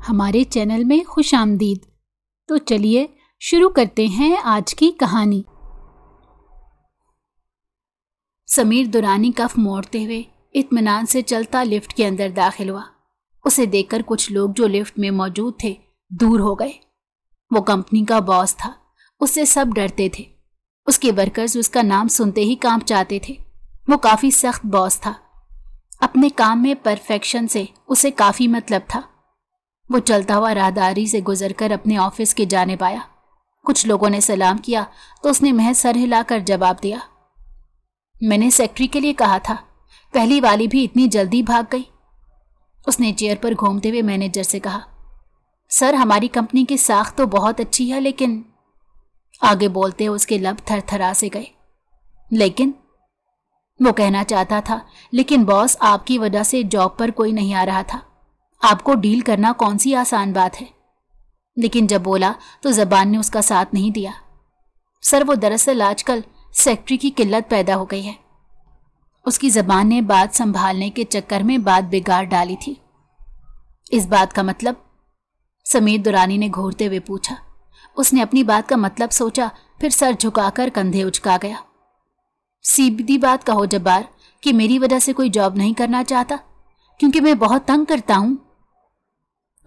हमारे चैनल में खुश आमदीद। तो चलिए शुरू करते हैं आज की कहानी। समीर दुरानी कफ मोड़ते हुए इत्मीनान से चलता लिफ्ट के अंदर दाखिल हुआ। उसे देखकर कुछ लोग जो लिफ्ट में मौजूद थे दूर हो गए। वो कंपनी का बॉस था, उससे सब डरते थे। उसके वर्कर्स उसका नाम सुनते ही कांप जाते थे। वो काफ़ी सख्त बॉस था। अपने काम में परफेक्शन से उसे काफ़ी मतलब था। वो चलता हुआ राहदारी से गुजरकर अपने ऑफिस के जाने पाया। कुछ लोगों ने सलाम किया तो उसने महज सर हिलाकर जवाब दिया। मैंने सेक्रेटरी के लिए कहा था, पहली वाली भी इतनी जल्दी भाग गई। उसने चेयर पर घूमते हुए मैनेजर से कहा, सर हमारी कंपनी की साख तो बहुत अच्छी है, लेकिन आगे बोलते उसके लब थरथरा से गए। लेकिन वो कहना चाहता था, लेकिन बॉस आपकी वजह से जॉब पर कोई नहीं आ रहा था। आपको डील करना कौन सी आसान बात है। लेकिन जब बोला तो जबान ने उसका साथ नहीं दिया। सर वो दरअसल आजकल सेक्रेटरी की किल्लत पैदा हो गई है। उसकी जबान ने बात संभालने के चक्कर में बात बिगाड़ डाली थी। इस बात का मतलब? समीर दुरानी ने घूरते हुए पूछा। उसने अपनी बात का मतलब सोचा, फिर सर झुकाकर कंधे उचका गया। सीधी बात कहो जब्बार कि मेरी वजह से कोई जॉब नहीं करना चाहता, क्योंकि मैं बहुत तंग करता हूं।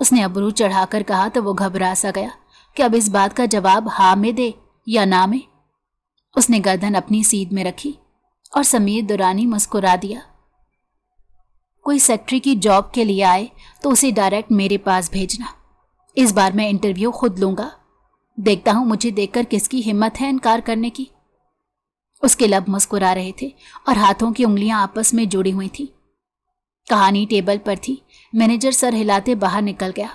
उसने अबरू चढ़ाकर कहा तो वो घबरा सा गया कि अब इस बात का जवाब हाँ में दे या ना में। उसने गर्दन अपनी सीध में रखी और समीर दुरानी मुस्कुरा दिया। कोई सेक्रेटरी की जॉब के लिए आए तो उसे डायरेक्ट मेरे पास भेजना। इस बार मैं इंटरव्यू खुद लूंगा। देखता हूं मुझे देखकर किसकी हिम्मत है इनकार करने की। उसके लब मुस्कुरा रहे थे और हाथों की उंगलियां आपस में जुड़ी हुई थी। कहानी टेबल पर थी। मैनेजर सर हिलाते बाहर निकल गया।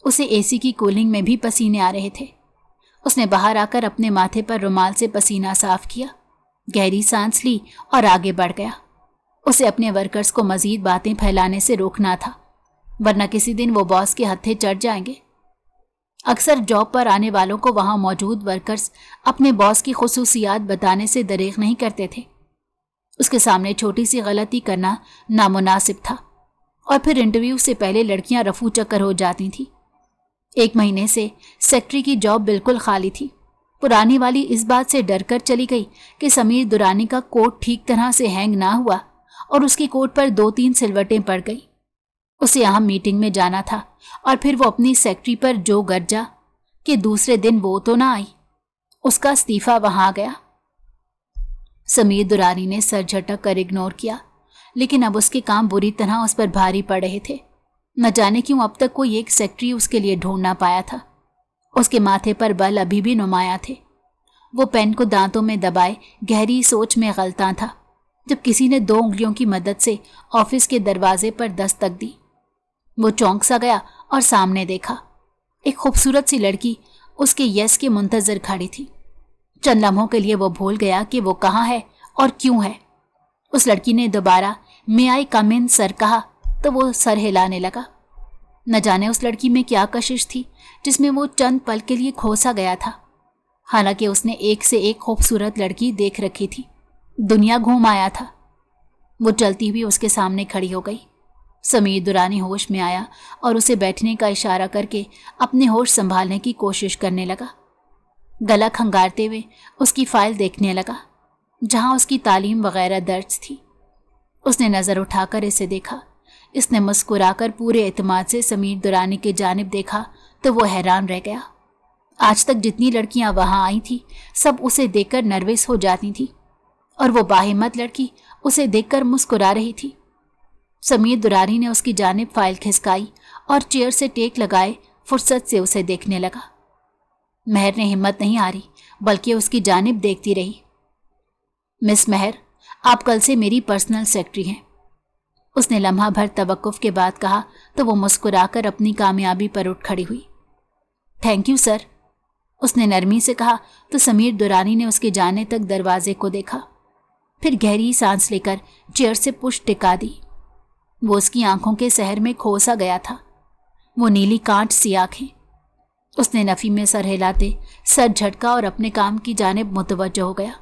उसे एसी की कूलिंग में भी पसीने आ रहे थे। उसने बाहर आकर अपने माथे पर रुमाल से पसीना साफ किया, गहरी सांस ली और आगे बढ़ गया। उसे अपने वर्कर्स को मजीद बातें फैलाने से रोकना था, वरना किसी दिन वो बॉस के हत्थे चढ़ जाएंगे। अक्सर जॉब पर आने वालों को वहां मौजूद वर्कर्स अपने बॉस की खुसूसियात बताने से दरेग नहीं करते थे। उसके सामने छोटी सी गलती करना नामुनासिब था और फिर इंटरव्यू से पहले लड़कियां रफू चक्कर हो जाती थीं। 1 महीने से सेक्रेटरी की जॉब बिल्कुल खाली थी। पुरानी वाली इस बात से डर कर चली गई कि समीर दुरानी का कोट ठीक तरह से हैंग ना हुआ और उसकी कोट पर 2-3 सिलवटें पड़ गई। उसे अहम मीटिंग में जाना था और फिर वो अपनी सेक्रेटरी पर जो गरजा कि दूसरे दिन वो तो ना आई। उसका इस्तीफा वहां आ गया। समीर दुरानी ने सर झटक कर इग्नोर किया, लेकिन अब उसके काम बुरी तरह उस पर भारी पड़ रहे थे। न जाने क्यों अब तक कोई एक सेक्रेटरी उसके लिए ढूंढ ना पाया था। उसके माथे पर बल अभी भी नुमाया थे। वो पेन को दांतों में दबाए गहरी सोच में गलता था जब किसी ने 2 उंगलियों की मदद से ऑफिस के दरवाजे पर दस्तक दी। वो चौंक सा गया और सामने देखा। एक खूबसूरत सी लड़की उसके यस के मुंतजर खड़ी थी। चंद लम्हों के लिए वो भूल गया कि वो कहाँ है और क्यों है। उस लड़की ने दोबारा मे आई कम इन सर कहा तो वो सर हिलाने लगा। न जाने उस लड़की में क्या कशिश थी जिसमें वो चंद पल के लिए खो सा गया था। हालांकि उसने एक से एक खूबसूरत लड़की देख रखी थी, दुनिया घूम आया था। वो चलती हुई उसके सामने खड़ी हो गई। समीर दुरानी होश में आया और उसे बैठने का इशारा करके अपने होश संभालने की कोशिश करने लगा। गला खंगारते हुए उसकी फाइल देखने लगा जहां उसकी तालीम वगैरह दर्ज थी। उसने नज़र उठाकर इसे देखा। इसने मुस्कुराकर पूरे एतमाद से समीर दुरानी के जानिब देखा तो वो हैरान रह गया। आज तक जितनी लड़कियां वहां आई थी सब उसे देखकर नर्वस हो जाती थी और वो बाहिम्मत लड़की उसे देखकर मुस्कुरा रही थी। समीर दुरानी ने उसकी जानिब फाइल खिसकाई और चेयर से टेक लगाए फुर्सत से उसे देखने लगा। महर ने हिम्मत नहीं हारी बल्कि उसकी जानिब देखती रही। मिस महर, आप कल से मेरी पर्सनल सेक्रेटरी हैं। उसने लम्हा भर तवक्कुफ के बाद कहा तो वो मुस्कुराकर अपनी कामयाबी पर उठ खड़ी हुई। थैंक यू सर, उसने नरमी से कहा तो समीर दुरानी ने उसके जाने तक दरवाजे को देखा, फिर गहरी सांस लेकर चेयर से पुश टिका दी। वो उसकी आंखों के सहर में खो सा गया था। वो नीली कांच सी आंखें। उसने नफी में सर हिलाते सर झटका और अपने काम की जानिब मुतवज्जो हो गया।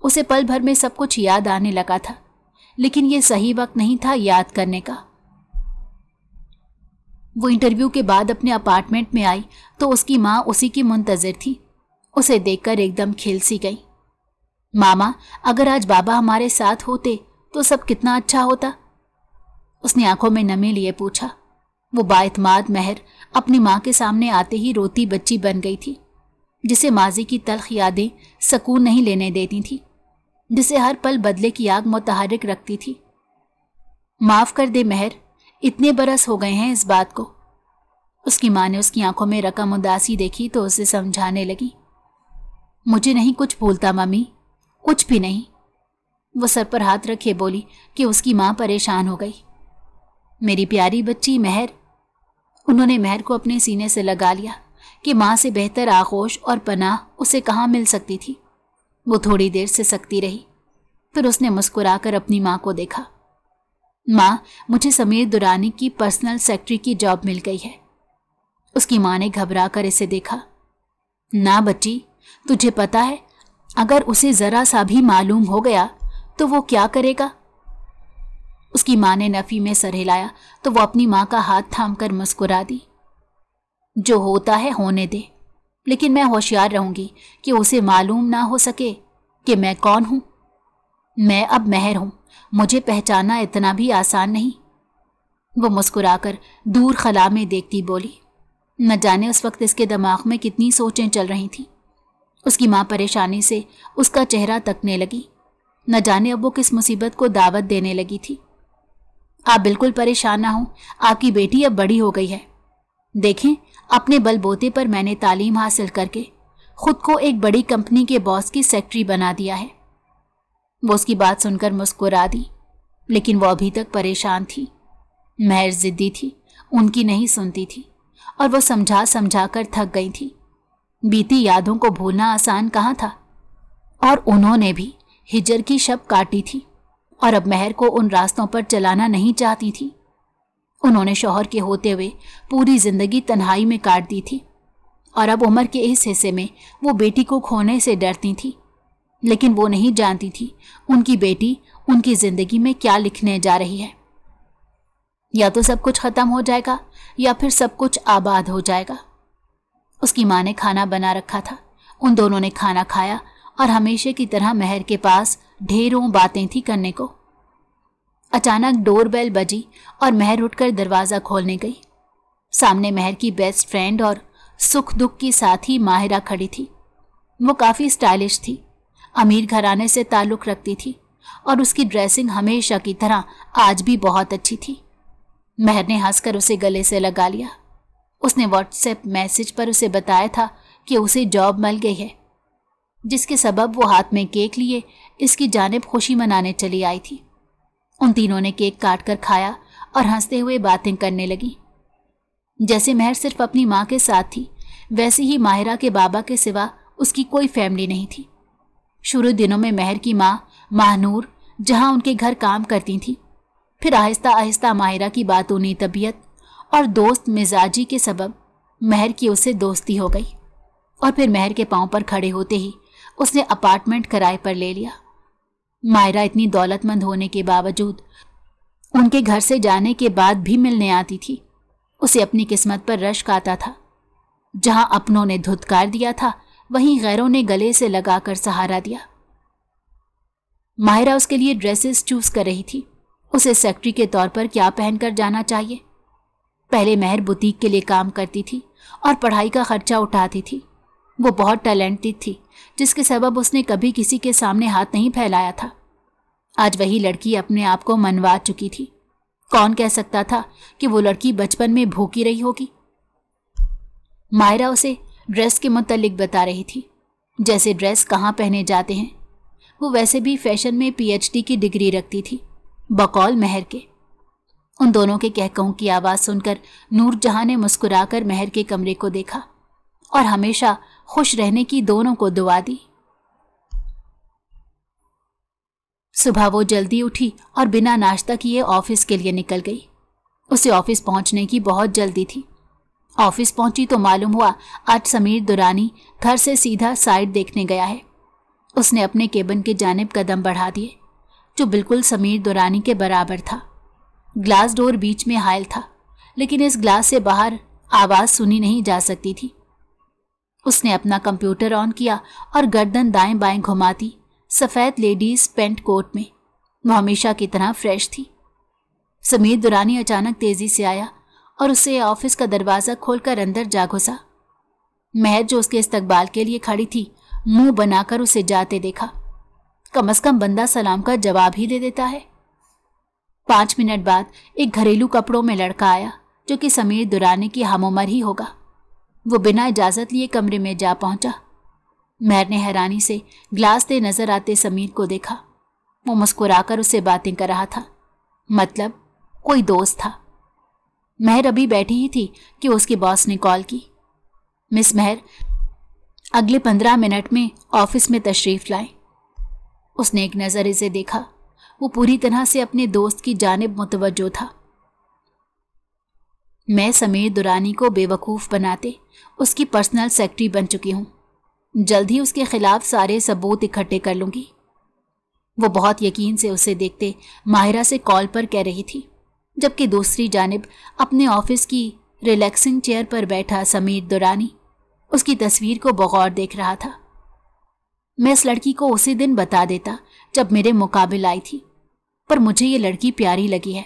उसे पल भर में सब कुछ याद आने लगा था, लेकिन ये सही वक्त नहीं था याद करने का। वो इंटरव्यू के बाद अपने अपार्टमेंट में आई तो उसकी माँ उसी की मुंतजिर थी। उसे देखकर एकदम खिल सी गई। मामा, अगर आज बाबा हमारे साथ होते तो सब कितना अच्छा होता। उसने आंखों में नमी लिए पूछा। वो बाइतमाद महर अपनी माँ के सामने आते ही रोती बच्ची बन गई थी, जिसे माजी की तल्ख यादें सुकून नहीं लेने देती थी, जिसे हर पल बदले की आग मुतहर्रिक रखती थी। माफ कर दे महर, इतने बरस हो गए हैं इस बात को। उसकी माँ ने उसकी आंखों में रकम उदासी देखी तो उसे समझाने लगी। मुझे नहीं कुछ भूलता मम्मी, कुछ भी नहीं। वो सर पर हाथ रखे बोली कि उसकी माँ परेशान हो गई। मेरी प्यारी बच्ची महर। उन्होंने महर को अपने सीने से लगा लिया कि माँ से बेहतर आगोश और पनाह उसे कहाँ मिल सकती थी। वो थोड़ी देर से सकती रही, फिर उसने मुस्कुराकर अपनी माँ को देखा। माँ, मुझे समीर दुरानी की पर्सनल सेक्रेटरी की जॉब मिल गई है। उसकी माँ ने घबरा कर इसे देखा। ना बच्ची, तुझे पता है अगर उसे जरा सा भी मालूम हो गया तो वो क्या करेगा। उसकी माँ ने नफी में सर हिलाया तो वो अपनी माँ का हाथ थामकर मुस्कुरा दी। जो होता है होने दे, लेकिन मैं होशियार रहूंगी कि उसे मालूम ना हो सके कि मैं कौन हूं। मैं अब महर हूं, मुझे पहचाना इतना भी आसान नहीं। वो मुस्कुराकर दूर खला में देखती बोली। न जाने उस वक्त इसके दिमाग में कितनी सोचें चल रही थीं। उसकी माँ परेशानी से उसका चेहरा तकने लगी। न जाने अब वो किस मुसीबत को दावत देने लगी थी। आप बिल्कुल परेशान ना हो, आपकी बेटी अब बड़ी हो गई है। देखें, अपने बलबूते पर मैंने तालीम हासिल करके खुद को एक बड़ी कंपनी के बॉस की सेक्रेटरी बना दिया है। वो उसकी बात सुनकर मुस्कुरा दी, लेकिन वो अभी तक परेशान थी। महर जिद्दी थी, उनकी नहीं सुनती थी और वो समझा समझा कर थक गई थी। बीती यादों को भूलना आसान कहाँ था, और उन्होंने भी हिजर की शब काटी थी और अब महर को उन रास्तों पर चलाना नहीं चाहती थी। उन्होंने शौहर के होते हुए पूरी जिंदगी तन्हाई में काट दी थी और अब उम्र के इस हिस्से में वो बेटी को खोने से डरती थी, लेकिन वो नहीं जानती थी उनकी बेटी उनकी जिंदगी में क्या लिखने जा रही है। या तो सब कुछ खत्म हो जाएगा या फिर सब कुछ आबाद हो जाएगा। उसकी माँ ने खाना बना रखा था। उन दोनों ने खाना खाया और हमेशा की तरह महर के पास ढेरों बातें थी करने को। अचानक डोरबेल बजी और महर उठकर दरवाज़ा खोलने गई। सामने महर की बेस्ट फ्रेंड और सुख दुख की साथी माहिरा खड़ी थी। वो काफ़ी स्टाइलिश थी, अमीर घराने से ताल्लुक़ रखती थी और उसकी ड्रेसिंग हमेशा की तरह आज भी बहुत अच्छी थी। महर ने हंसकर उसे गले से लगा लिया। उसने व्हाट्सएप मैसेज पर उसे बताया था कि उसे जॉब मिल गई है, जिसके सबब वो हाथ में केक लिए इसकी जानिब खुशी मनाने चली आई थी। उन तीनों ने केक काट कर खाया और हंसते हुए बातें करने लगी। जैसे महर सिर्फ अपनी माँ के साथ थी, वैसे ही माहिरा के बाबा के सिवा उसकी कोई फैमिली नहीं थी। शुरू दिनों में महर की माँ महानूर जहाँ उनके घर काम करती थी, फिर आहिस्ता आहिस्ता माहिरा की बातूनी तबीयत और दोस्त मिजाजी के सबब महर की उससे दोस्ती हो गई और फिर महर के पांव पर खड़े होते ही उसने अपार्टमेंट किराए पर ले लिया। माहिरा इतनी दौलतमंद होने के बावजूद उनके घर से जाने के बाद भी मिलने आती थी। उसे अपनी किस्मत पर रश्क आता था। जहां अपनों ने धुतकार दिया था, वहीं गैरों ने गले से लगाकर सहारा दिया। माहिरा उसके लिए ड्रेसेस चूज कर रही थी। उसे सेक्रेटरी के तौर पर क्या पहनकर जाना चाहिए। पहले महर बुटीक के लिए काम करती थी और पढ़ाई का खर्चा उठाती थी। वो बहुत टैलेंटेड थी, जिसके सबब उसने कभी किसी के सामने हाथ नहीं फैलाया था। आज वही लड़की अपने आप को मनवा चुकी थी। कौन कह सकता था कि वो लड़की बचपन में भूखी रही होगी। माहिरा उसे ड्रेस के मुतालिक बता रही थी, जैसे ड्रेस कहाँ पहने जाते हैं। वो वैसे भी फैशन में PhD की डिग्री रखती थी, बकौल महर के। उन दोनों के कहकहों की आवाज़ सुनकर नूरजहां ने मुस्कुराकर महर के कमरे को देखा और हमेशा खुश रहने की दोनों को दुआ दी। सुबह वो जल्दी उठी और बिना नाश्ता किए ऑफिस के लिए निकल गई। उसे ऑफिस पहुंचने की बहुत जल्दी थी। ऑफिस पहुंची तो मालूम हुआ आज समीर दुरानी घर से सीधा साइड देखने गया है। उसने अपने केबिन की जानिब कदम बढ़ा दिए, जो बिल्कुल समीर दुरानी के बराबर था। ग्लास डोर बीच में हायल था, लेकिन इस ग्लास से बाहर आवाज सुनी नहीं जा सकती थी। उसने अपना कंप्यूटर ऑन किया और गर्दन दाएं बाएं घुमाती सफेद लेडीज पेंट कोट में वो हमेशा की तरह फ्रेश थी। समीर दुरानी अचानक तेजी से आया और उसे ऑफिस का दरवाजा खोलकर अंदर जा घुसा। महर जो उसके इस्तकबाल के लिए खड़ी थी मुंह बनाकर उसे जाते देखा। कम से कम बंदा सलाम का जवाब ही दे देता है। 5 मिनट बाद एक घरेलू कपड़ों में लड़का आया जो कि समीर दुरानी की हमउम्र ही होगा। वो बिना इजाजत लिए कमरे में जा पहुंचा। महर ने हैरानी से ग्लास दे नजर आते समीर को देखा। वो मुस्कुराकर उससे बातें कर रहा था, मतलब कोई दोस्त था। महर अभी बैठी ही थी कि उसके बॉस ने कॉल की। मिस महर अगले 15 मिनट में ऑफिस में तशरीफ लाएं। उसने एक नजर इसे देखा। वो पूरी तरह से अपने दोस्त की जानिब मुतवज्जो था। मैं समीर दुरानी को बेवकूफ़ बनाते उसकी पर्सनल सेक्रेटरी बन चुकी हूँ। जल्द ही उसके खिलाफ सारे सबूत इकट्ठे कर लूंगी। वो बहुत यकीन से उसे देखते माहिरा से कॉल पर कह रही थी, जबकि दूसरी जानिब अपने ऑफिस की रिलैक्सिंग चेयर पर बैठा समीर दुरानी उसकी तस्वीर को बगौर देख रहा था। मैं इस लड़की को उसी दिन बता देता जब मेरे मुकाबिल आई थी, पर मुझे ये लड़की प्यारी लगी है,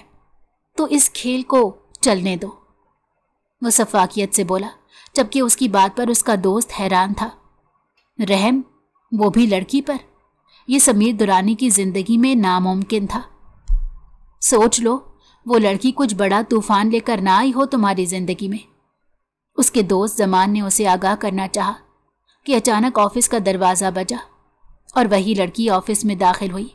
तो इस खेल को चलने दो। वो सफाकियत से बोला, जबकि उसकी बात पर उसका दोस्त हैरान था। रहम, वो भी लड़की पर? ये समीर दुरानी की जिंदगी में नामुमकिन था। सोच लो, वो लड़की कुछ बड़ा तूफान लेकर ना आई हो तुम्हारी जिंदगी में। उसके दोस्त जमान ने उसे आगाह करना चाहा कि अचानक ऑफिस का दरवाज़ा बजा और वही लड़की ऑफिस में दाखिल हुई।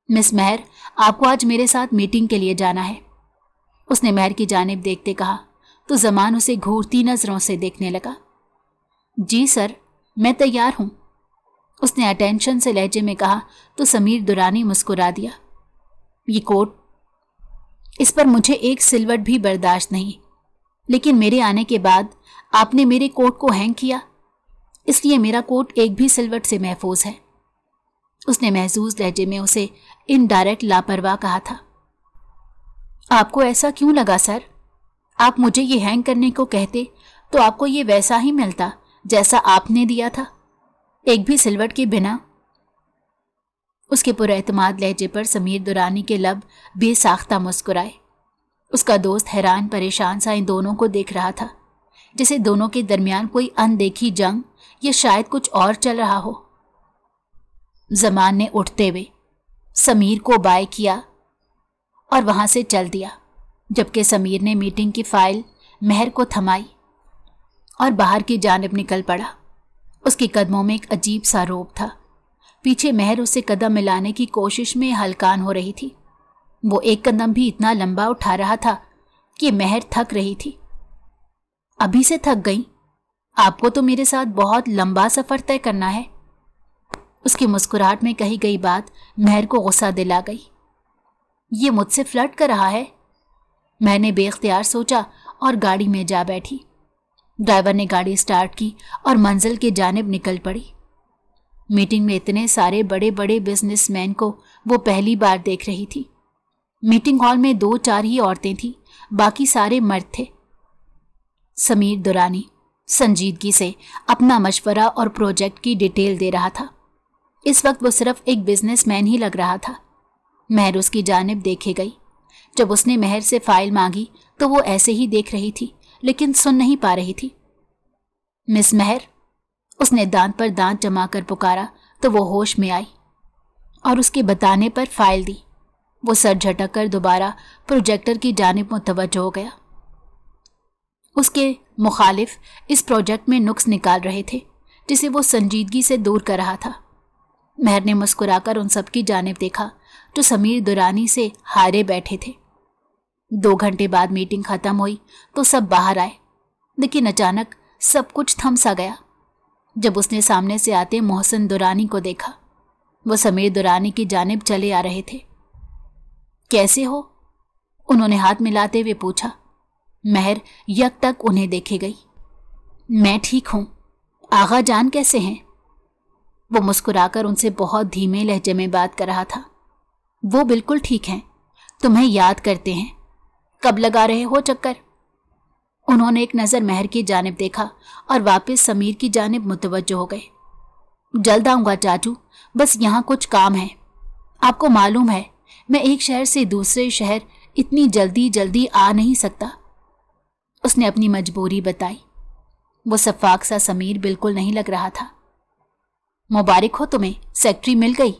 मिस महर, आपको आज मेरे साथ मीटिंग के लिए जाना है, उसने महर की जानिब देखते कहा, तो जमान उसे घूरती नजरों से देखने लगा। जी सर, मैं तैयार हूं, उसने अटेंशन से लहजे में कहा, तो समीर दुरानी मुस्कुरा दिया। ये कोट, इस पर मुझे एक सिलवट भी बर्दाश्त नहीं, लेकिन मेरे आने के बाद आपने मेरे कोट को हैंग किया, इसलिए मेरा कोट एक भी सिलवट से महफूज है। उसने महजूज लहजे में उसे इनडायरेक्ट लापरवाह कहा था। आपको ऐसा क्यों लगा सर? आप मुझे ये हैंग करने को कहते तो आपको ये वैसा ही मिलता जैसा आपने दिया था, एक भी सिलवट के बिना। उसके पुरएतमाद लहजे पर समीर दुरानी के लब बेसाख्ता मुस्कुराए। उसका दोस्त हैरान परेशान सा इन दोनों को देख रहा था, जैसे दोनों के दरमियान कोई अनदेखी जंग या शायद कुछ और चल रहा हो। जमान ने उठते हुए समीर को बाय किया और वहां से चल दिया, जबकि समीर ने मीटिंग की फाइल महर को थमाई और बाहर की जानिब निकल पड़ा। उसके कदमों में एक अजीब सा रोब था। पीछे महर उसे कदम मिलाने की कोशिश में हलकान हो रही थी। वो एक कदम भी इतना लंबा उठा रहा था कि महर थक रही थी। अभी से थक गई? आपको तो मेरे साथ बहुत लंबा सफर तय करना है। उसकी मुस्कुराहट में कही गई बात महर को गुस्सा दिला गई। ये मुझसे फ्लर्ट कर रहा है, मैंने बेख्तियार सोचा और गाड़ी में जा बैठी। ड्राइवर ने गाड़ी स्टार्ट की और मंजिल की जानिब निकल पड़ी। मीटिंग में इतने सारे बड़े बड़े बिजनेसमैन को वो पहली बार देख रही थी। मीटिंग हॉल में 2-4 ही औरतें थीं, बाकी सारे मर्द थे। समीर दुरानी संजीदगी से अपना मशवरा और प्रोजेक्ट की डिटेल दे रहा था। इस वक्त वो सिर्फ एक बिजनेसमैन ही लग रहा था। महर उसकी जानिब देखे गई। जब उसने महर से फाइल मांगी तो वो ऐसे ही देख रही थी, लेकिन सुन नहीं पा रही थी। मिस महर, उसने दांत पर दांत जमाकर पुकारा तो वो होश में आई और उसके बताने पर फाइल दी। वो सर झटक कर दोबारा प्रोजेक्टर की जानिब मुतवज्जो हो गया। उसके मुखालिफ इस प्रोजेक्ट में नुक्स निकाल रहे थे, जिसे वो संजीदगी से दूर कर रहा था। महर ने मुस्कुराकर उन सब की जानिब देखा जो समीर दुरानी से हारे बैठे थे। 2 घंटे बाद मीटिंग खत्म हुई तो सब बाहर आए, लेकिन अचानक सब कुछ थम सा गया जब उसने सामने से आते मोहसिन दुरानी को देखा। वो समीर दुरानी की जानिब चले आ रहे थे। कैसे हो? उन्होंने हाथ मिलाते हुए पूछा। महर यक तक उन्हें देखे गई। मैं ठीक हूं, आगा जान कैसे हैं? वो मुस्कुराकर उनसे बहुत धीमे लहजे में बात कर रहा था। वो बिल्कुल ठीक हैं, तुम्हें याद करते हैं। कब लगा रहे हो चक्कर? उन्होंने एक नज़र महर की जानिब देखा और वापस समीर की जानिब मुतवज्जो हो गए। जल्द आऊँगा चाचू, बस यहाँ कुछ काम है। आपको मालूम है मैं एक शहर से दूसरे शहर इतनी जल्दी जल्दी आ नहीं सकता। उसने अपनी मजबूरी बताई। वो सफाक सा समीर बिल्कुल नहीं लग रहा था। मुबारक हो तुम्हें, सेक्रेटरी मिल गई।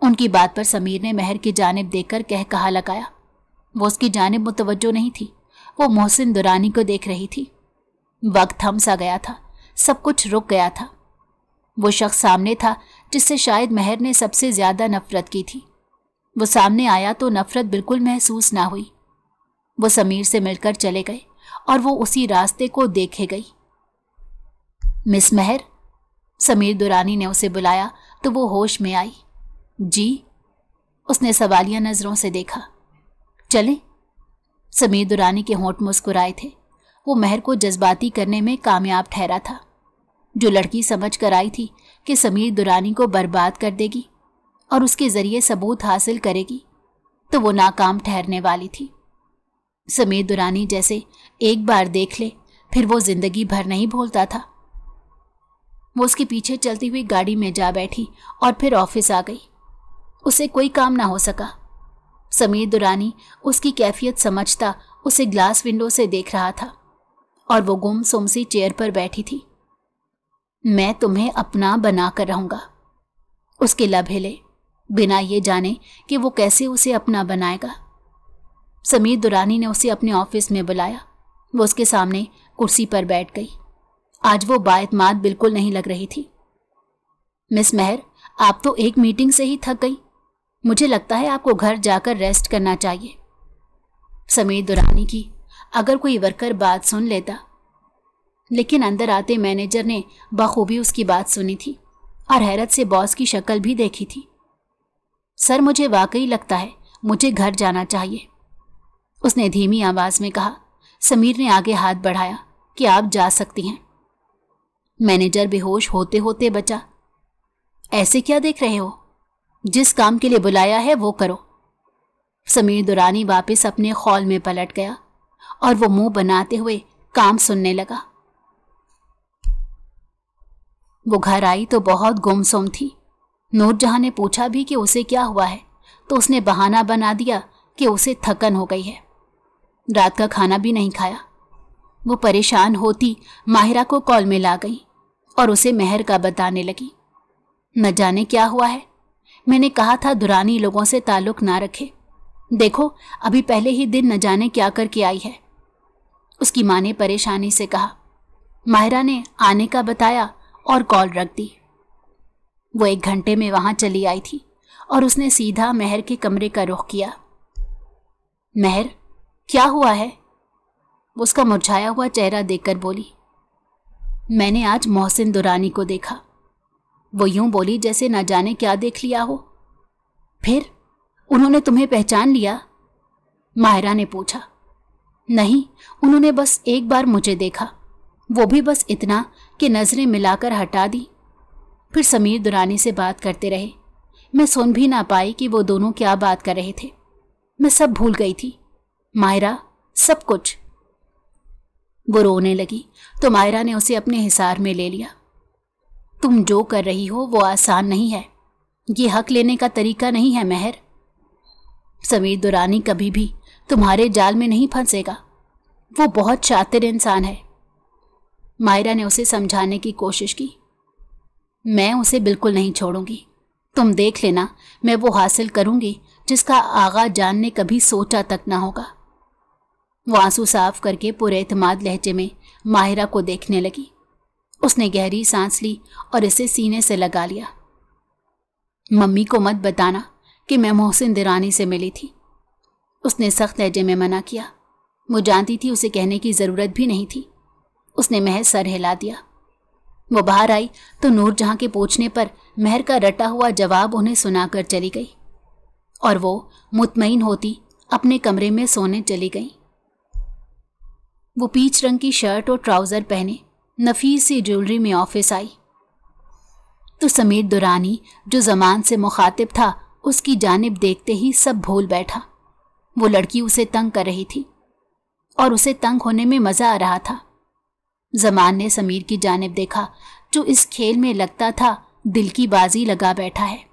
उनकी बात पर समीर ने महर की जानिब देखकर कह कहा लगाया। वो उसकी जानिब मुतवज्जो नहीं थी, वो मोहसिन दुरानी को देख रही थी। वक्त थम सा गया था, सब कुछ रुक गया था। वो शख्स सामने था जिससे शायद महर ने सबसे ज्यादा नफरत की थी। वो सामने आया तो नफरत बिल्कुल महसूस ना हुई। वो समीर से मिलकर चले गए और वो उसी रास्ते को देखे गई। मिस महर, समीर दुरानी ने उसे बुलाया तो वो होश में आई। जी, उसने सवालिया नजरों से देखा। चले? समीर दुरानी के होंठ मुस्कुराए थे। वो महर को जज्बाती करने में कामयाब ठहरा था। जो लड़की समझ कर आई थी कि समीर दुरानी को बर्बाद कर देगी और उसके जरिए सबूत हासिल करेगी, तो वो नाकाम ठहरने वाली थी। समीर दुरानी जैसे एक बार देख ले फिर वो जिंदगी भर नहीं भूलता था। वो उसके पीछे चलती हुई गाड़ी में जा बैठी और फिर ऑफिस आ गई। उसे कोई काम ना हो सका। समीर दुरानी उसकी कैफियत समझता उसे ग्लास विंडो से देख रहा था और वो गुमसुम सी चेयर पर बैठी थी। मैं तुम्हें अपना बना कर रहूंगा। उसके लब हिले, बिना ये जाने कि वो कैसे उसे अपना बनाएगा। समीर दुरानी ने उसे अपने ऑफिस में बुलाया। वो उसके सामने कुर्सी पर बैठ गई। आज वो बाएतमाद बिल्कुल नहीं लग रही थी। मिस महर, आप तो एक मीटिंग से ही थक गई। मुझे लगता है आपको घर जाकर रेस्ट करना चाहिए। समीर दुरानी की अगर कोई वर्कर बात सुन लेता, लेकिन अंदर आते मैनेजर ने बखूबी उसकी बात सुनी थी और हैरत से बॉस की शक्ल भी देखी थी। सर, मुझे वाकई लगता है मुझे घर जाना चाहिए, उसने धीमी आवाज में कहा। समीर ने आगे हाथ बढ़ाया कि आप जा सकती हैं। मैनेजर बेहोश होते होते बचा। ऐसे क्या देख रहे हो? जिस काम के लिए बुलाया है वो करो। समीर दुरानी वापस अपने खौल में पलट गया और वो मुंह बनाते हुए काम सुनने लगा। वो घर आई तो बहुत गुमसुम थी। नूरजहां ने पूछा भी कि उसे क्या हुआ है, तो उसने बहाना बना दिया कि उसे थकन हो गई है। रात का खाना भी नहीं खाया। वो परेशान होती माहिरा को कॉल में ला गई और उसे महर का बताने लगी। न जाने क्या हुआ है। मैंने कहा था दुरानी लोगों से ताल्लुक ना रखे। देखो, अभी पहले ही दिन न जाने क्या करके आई है। उसकी माँ ने परेशानी से कहा। माहिरा ने आने का बताया और कॉल रख दी। वो 1 घंटे में वहां चली आई थी और उसने सीधा महर के कमरे का रुख किया। महर, क्या हुआ है? उसका मुरझाया हुआ चेहरा देखकर बोली। मैंने आज मोहसिन दुरानी को देखा। वो यूं बोली जैसे न जाने क्या देख लिया हो। फिर उन्होंने तुम्हें पहचान लिया? माहिरा ने पूछा। नहीं, उन्होंने बस एक बार मुझे देखा, वो भी बस इतना कि नजरें मिलाकर हटा दी। फिर समीर दुरानी से बात करते रहे। मैं सुन भी ना पाई कि वो दोनों क्या बात कर रहे थे। मैं सब भूल गई थी माहिरा, सब कुछ। वो रोने लगी तो माहिरा ने उसे अपने हिसार में ले लिया। तुम जो कर रही हो वो आसान नहीं है। ये हक लेने का तरीका नहीं है महर। समीर दुरानी कभी भी तुम्हारे जाल में नहीं फंसेगा। वो बहुत शातिर इंसान है। माहिरा ने उसे समझाने की कोशिश की। मैं उसे बिल्कुल नहीं छोड़ूंगी। तुम देख लेना, मैं वो हासिल करूंगी जिसका आगा जान ने कभी सोचा तक ना होगा। वो आंसू साफ करके पूरे एतमाद लहजे में माहिरा को देखने लगी। उसने गहरी सांस ली और इसे सीने से लगा लिया। मम्मी को मत बताना कि मैं मोहसिन दुरानी से मिली थी, उसने सख्त लहजे में मना किया। वो जानती थी उसे कहने की जरूरत भी नहीं थी। उसने महज सर हिला दिया। वो बाहर आई तो नूरजहां के पूछने पर महर का रटा हुआ जवाब उन्हें सुनाकर चली गई और वो मुतमईन होती अपने कमरे में सोने चली गई। वो पीच रंग की शर्ट और ट्राउजर पहने नफीस सी ज्वेलरी में ऑफिस आई तो समीर दुरानी जो जमान से मुखातिब था उसकी जानिब देखते ही सब भूल बैठा। वो लड़की उसे तंग कर रही थी और उसे तंग होने में मजा आ रहा था। जमान ने समीर की जानिब देखा जो इस खेल में लगता था दिल की बाजी लगा बैठा है।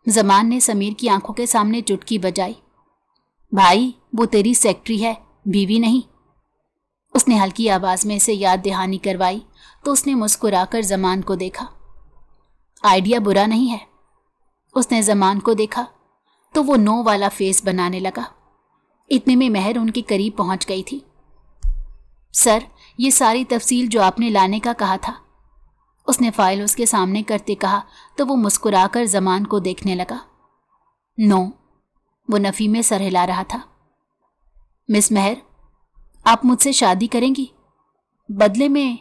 जमान ने समीर की आंखों के सामने चुटकी बजाई। भाई, वो तेरी सेक्रेटरी है, बीवी नहीं। उसने हल्की आवाज में इसे याद दहानी करवाई तो उसने मुस्कुराकर जमान को देखा। आइडिया बुरा नहीं है। उसने जमान को देखा तो वो नो वाला फेस बनाने लगा। इतने में महर उनके करीब पहुंच गई थी। सर, ये सारी तफसील जो आपने लाने का कहा था, उसने फाइल उसके सामने करते कहा तो वो मुस्कुराकर जमान को देखने लगा। नो, वो नफी में सर हिला रहा था। मिस महर, आप मुझसे शादी करेंगी? बदले में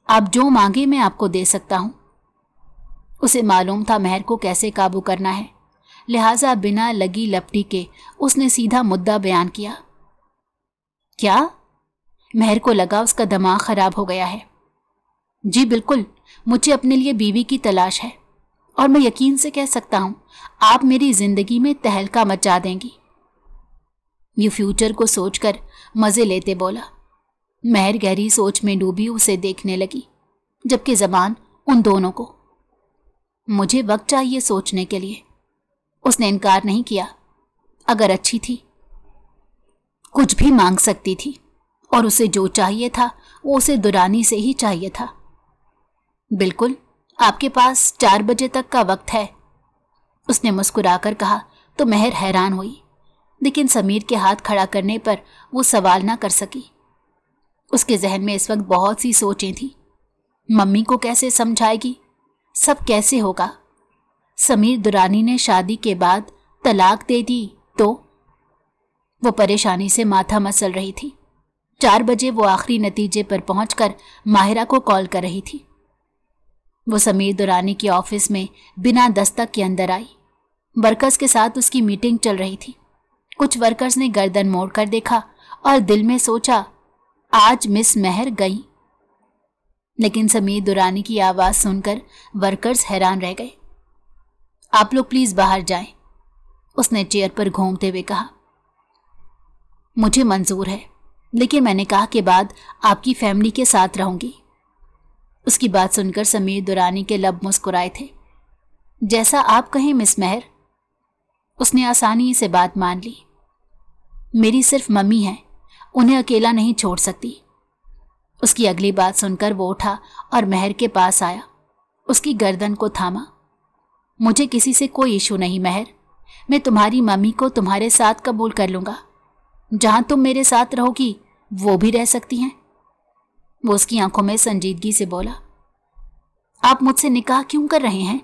आप जो मांगे मैं आपको दे सकता हूं। उसे मालूम था महर को कैसे काबू करना है, लिहाजा बिना लगी लपटी के उसने सीधा मुद्दा बयान किया। क्या? महर को लगा उसका दिमाग खराब हो गया है। जी बिल्कुल, मुझे अपने लिए बीवी की तलाश है और मैं यकीन से कह सकता हूं आप मेरी जिंदगी में तहलका मचा देंगी। ये फ्यूचर को सोचकर मजे लेते बोला। महर गहरी सोच में डूबी उसे देखने लगी, जबकि जबान उन दोनों को। मुझे वक्त चाहिए सोचने के लिए। उसने इनकार नहीं किया। अगर अच्छी थी, कुछ भी मांग सकती थी और उसे जो चाहिए था वो उसे दुरानी से ही चाहिए था। बिल्कुल, आपके पास 4 बजे तक का वक्त है, उसने मुस्कुराकर कहा तो महर हैरान हुई, लेकिन समीर के हाथ खड़ा करने पर वो सवाल ना कर सकी। उसके जहन में इस वक्त बहुत सी सोचें थी। मम्मी को कैसे समझाएगी? सब कैसे होगा? समीर दुरानी ने शादी के बाद तलाक दे दी तो? वो परेशानी से माथा मसल रही थी। 4 बजे वो आखिरी नतीजे पर पहुंचकर माहिरा को कॉल कर रही थी। वो समीर दुरानी के ऑफिस में बिना दस्तक के अंदर आई। वर्कर्स के साथ उसकी मीटिंग चल रही थी। कुछ वर्कर्स ने गर्दन मोड़कर देखा और दिल में सोचा, आज मिस महर गई। लेकिन समीर दुरानी की आवाज सुनकर वर्कर्स हैरान रह गए। आप लोग प्लीज बाहर जाएं, उसने चेयर पर घूमते हुए कहा। मुझे मंजूर है, लेकिन मैंने कहा के बाद आपकी फैमिली के साथ रहूंगी। उसकी बात सुनकर समीर दुरानी के लब मुस्कुराए थे। जैसा आप कहें मिस महर। उसने आसानी से बात मान ली। मेरी सिर्फ मम्मी है, उन्हें अकेला नहीं छोड़ सकती। उसकी अगली बात सुनकर वो उठा और महर के पास आया, उसकी गर्दन को थामा। मुझे किसी से कोई इशू नहीं महर, मैं तुम्हारी मम्मी को तुम्हारे साथ कबूल कर लूंगा। जहां तुम मेरे साथ रहोगी वो भी रह सकती हैं। वो उसकी आंखों में संजीदगी से बोला। आप मुझसे निकाह क्यों कर रहे हैं?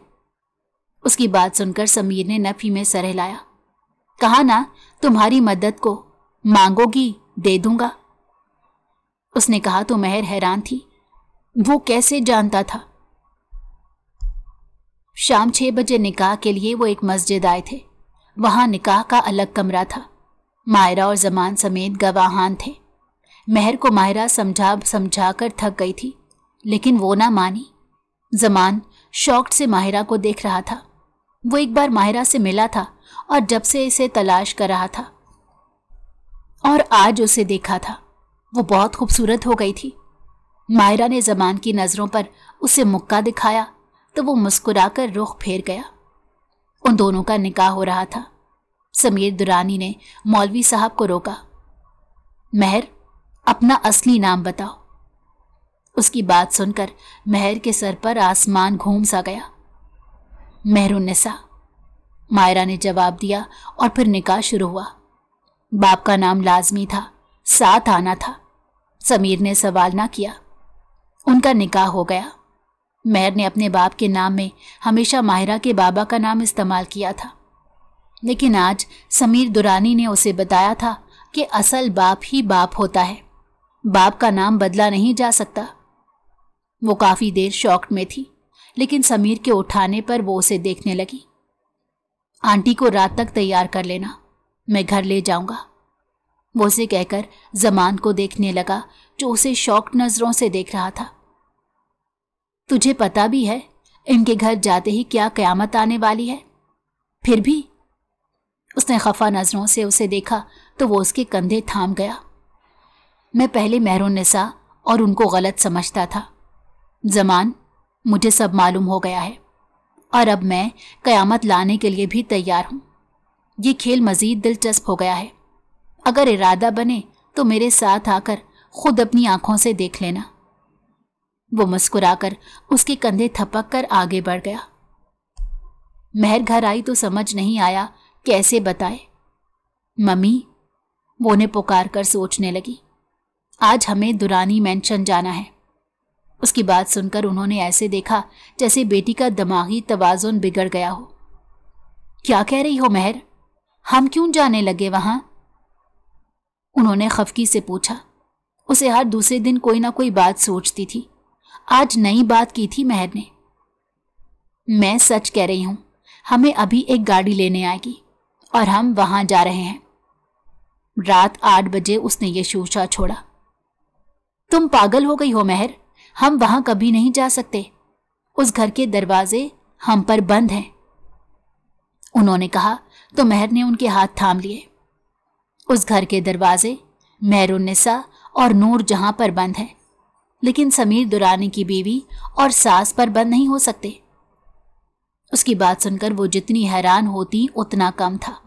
उसकी बात सुनकर समीर ने नफी में सर हिलाया। कहा ना, तुम्हारी मदद को मांगोगी दे दूंगा। उसने कहा तो महर हैरान थी। वो कैसे जानता था? शाम 6 बजे निकाह के लिए वो एक मस्जिद आए थे। वहां निकाह का अलग कमरा था। माहिरा और जमान समेत गवाहान थे। महर को माहिरा समझा कर थक गई थी, लेकिन वो ना मानी। जमान शॉक्ड से माहिरा को देख रहा था। वो एक बार माहिरा से मिला था और जब से इसे तलाश कर रहा था, और आज उसे देखा था। वो बहुत खूबसूरत हो गई थी। माहिरा ने जमान की नजरों पर उसे मुक्का दिखाया तो वो मुस्कुराकर रुख फेर गया। उन दोनों का निकाह हो रहा था। समीर दुरानी ने मौलवी साहब को रोका। महर, अपना असली नाम बताओ। उसकी बात सुनकर महर के सर पर आसमान घूम सा गया। महरुन्निसा, मायरा ने जवाब दिया और फिर निकाह शुरू हुआ। बाप का नाम लाजमी था, साथ आना था। समीर ने सवाल ना किया। उनका निकाह हो गया। महर ने अपने बाप के नाम में हमेशा माहिरा के बाबा का नाम इस्तेमाल किया था, लेकिन आज समीर दुरानी ने उसे बताया था कि असल बाप ही बाप होता है, बाप का नाम बदला नहीं जा सकता। वो काफी देर शॉक्ड में थी, लेकिन समीर के उठाने पर वो उसे देखने लगी। आंटी को रात तक तैयार कर लेना, मैं घर ले जाऊंगा। वो उसे कहकर जमान को देखने लगा, जो उसे शॉक्ड नजरों से देख रहा था। तुझे पता भी है इनके घर जाते ही क्या कयामत आने वाली है? फिर भी उसने खफा नजरों से उसे देखा तो वो उसके कंधे थाम गया। मैं पहले मेहरुन्निसा और उनको गलत समझता था। जमान, मुझे सब मालूम हो गया है और अब मैं कयामत लाने के लिए भी तैयार हूं। ये खेल मजीद दिलचस्प हो गया है। अगर इरादा बने तो मेरे साथ आकर खुद अपनी आंखों से देख लेना। वो मुस्कुराकर उसके कंधे थपक कर आगे बढ़ गया। महर घर आई तो समझ नहीं आया कैसे बताए। मम्मी, वो ने पुकार कर सोचने लगी। आज हमें दुरानी मेंशन जाना है। उसकी बात सुनकर उन्होंने ऐसे देखा जैसे बेटी का दिमागी तवाजुन बिगड़ गया हो। क्या कह रही हो महर? हम क्यों जाने लगे वहां? उन्होंने खफकी से पूछा। उसे हर दूसरे दिन कोई ना कोई बात सोचती थी। आज नई बात की थी महर ने। मैं सच कह रही हूं, हमें अभी एक गाड़ी लेने आएगी और हम वहां जा रहे हैं। रात 8 बजे उसने ये शूशा छोड़ा। तुम पागल हो गई हो महर, हम वहां कभी नहीं जा सकते। उस घर के दरवाजे हम पर बंद हैं। उन्होंने कहा तो महर ने उनके हाथ थाम लिए। उस घर के दरवाजे मेहरुन्निसा और नूर जहां पर बंद हैं, लेकिन समीर दुरानी की बीवी और सास पर बंद नहीं हो सकते। उसकी बात सुनकर वो जितनी हैरान होती उतना कम था।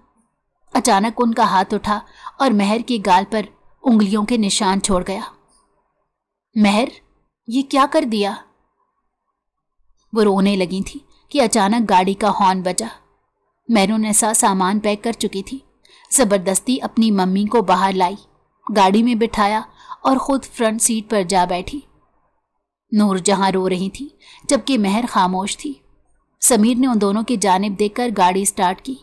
अचानक उनका हाथ उठा और महर के गाल पर उंगलियों के निशान छोड़ गया। महर, ये क्या कर दिया? वो रोने लगी थी कि अचानक गाड़ी का हॉर्न बजा। मेहरुन्निसा सामान पैक कर चुकी थी। जबरदस्ती अपनी मम्मी को बाहर लाई, गाड़ी में बिठाया और खुद फ्रंट सीट पर जा बैठी। नूर जहां रो रही थी जबकि महर खामोश थी। समीर ने उन दोनों की जानिब देखकर गाड़ी स्टार्ट की।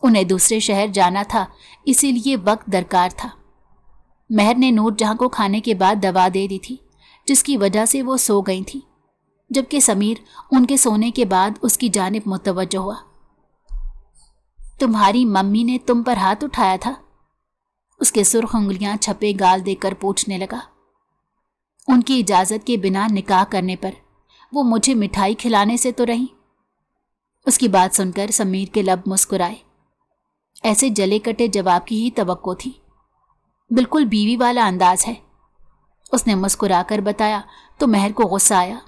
उन्हें दूसरे शहर जाना था, इसीलिए वक्त दरकार था। महर ने नूर जहां को खाने के बाद दवा दे दी थी, जिसकी वजह से वो सो गई थी, जबकि समीर उनके सोने के बाद उसकी जानिब मुतवज्जो हुआ। तुम्हारी मम्मी ने तुम पर हाथ उठाया था? उसके सुर्ख उंगलियां छपे गाल देकर पूछने लगा। उनकी इजाजत के बिना निकाह करने पर वो मुझे मिठाई खिलाने से तो रही। उसकी बात सुनकर समीर के लब मुस्कुराए। ऐसे जले कटे जवाब की ही तवक्को थी। बिल्कुल बीवी वाला अंदाज है, उसने मुस्कुराकर बताया तो महर को गुस्सा आया।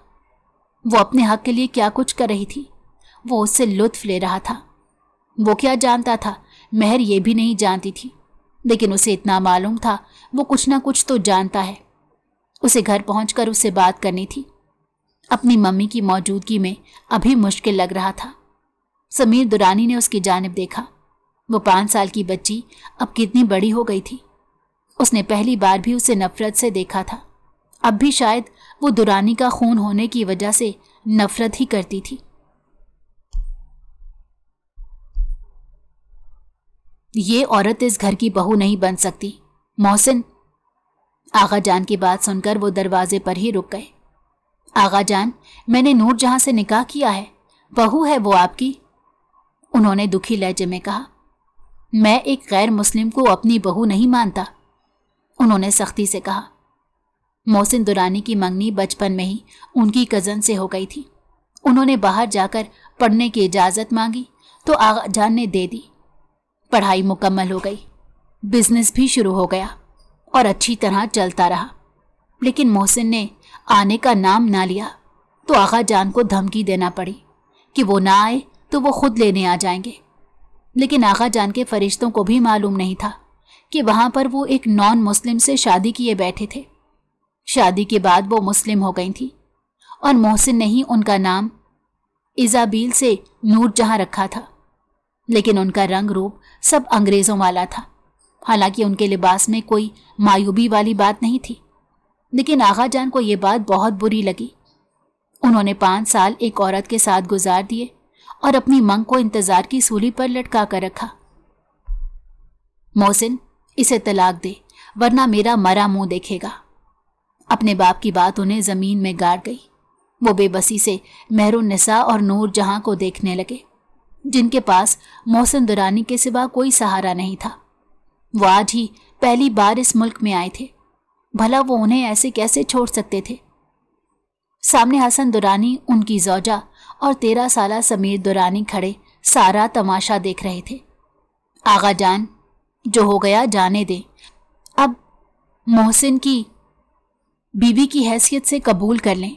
वो अपने हक के लिए क्या कुछ कर रही थी, वो उससे लुत्फ ले रहा था। वो क्या जानता था, महर ये भी नहीं जानती थी, लेकिन उसे इतना मालूम था वो कुछ ना कुछ तो जानता है। उसे घर पहुंचकर उससे बात करनी थी। अपनी मम्मी की मौजूदगी में अभी मुश्किल लग रहा था। समीर दुरानी ने उसकी जानिब देखा। वो 5 साल की बच्ची अब कितनी बड़ी हो गई थी। उसने पहली बार भी उसे नफरत से देखा था। अब भी शायद वो दुरानी का खून होने की वजह से नफरत ही करती थी। ये औरत इस घर की बहू नहीं बन सकती। मोहसिन, आगा जान की बात सुनकर वो दरवाजे पर ही रुक गए। आगा जान, मैंने नूर जहां से निकाह किया है, बहू है वो आपकी। उन्होंने दुखी लहजे में कहा। मैं एक गैर मुस्लिम को अपनी बहू नहीं मानता, उन्होंने सख्ती से कहा। मोहसिन दुरानी की मंगनी बचपन में ही उनकी कज़न से हो गई थी। उन्होंने बाहर जाकर पढ़ने की इजाज़त मांगी तो आगा जान ने दे दी। पढ़ाई मुकम्मल हो गई, बिजनेस भी शुरू हो गया और अच्छी तरह चलता रहा। लेकिन मोहसिन ने आने का नाम ना लिया तो आगा जान को धमकी देना पड़ी कि वो ना आए तो वो खुद लेने आ जाएंगे। लेकिन आगा जान के फरिश्तों को भी मालूम नहीं था कि वहां पर वो एक नॉन मुस्लिम से शादी किए बैठे थे। शादी के बाद वो मुस्लिम हो गई थी और मोहसिन ने ही उनका नाम इजाबील से नूर जहां रखा था। लेकिन उनका रंग रूप सब अंग्रेज़ों वाला था। हालांकि उनके लिबास में कोई मायूबी वाली बात नहीं थी, लेकिन आगा जान को ये बात बहुत बुरी लगी। उन्होंने 5 साल एक औरत के साथ गुजार दिए और अपनी मंग को इंतजार की सूली पर लटका कर रखा। मोहसिन, इसे तलाक दे वरना मेरा मरा मुंह देखेगा। अपने बाप की बात उन्हें जमीन में गाड़ गई। वो बेबसी से मेहरुन्निसा और नूर जहां को देखने लगे, जिनके पास मोहसिन दुरानी के सिवा कोई सहारा नहीं था। वो आज ही पहली बार इस मुल्क में आए थे, भला वो उन्हें ऐसे कैसे छोड़ सकते थे। सामने हसन दुरानी, उनकी जौजा और 13 साला समीर दुरानी खड़े सारा तमाशा देख रहे थे। आगा जान, जो हो गया जाने दे। अब मोहसिन की बीवी की हैसियत से कबूल कर लें।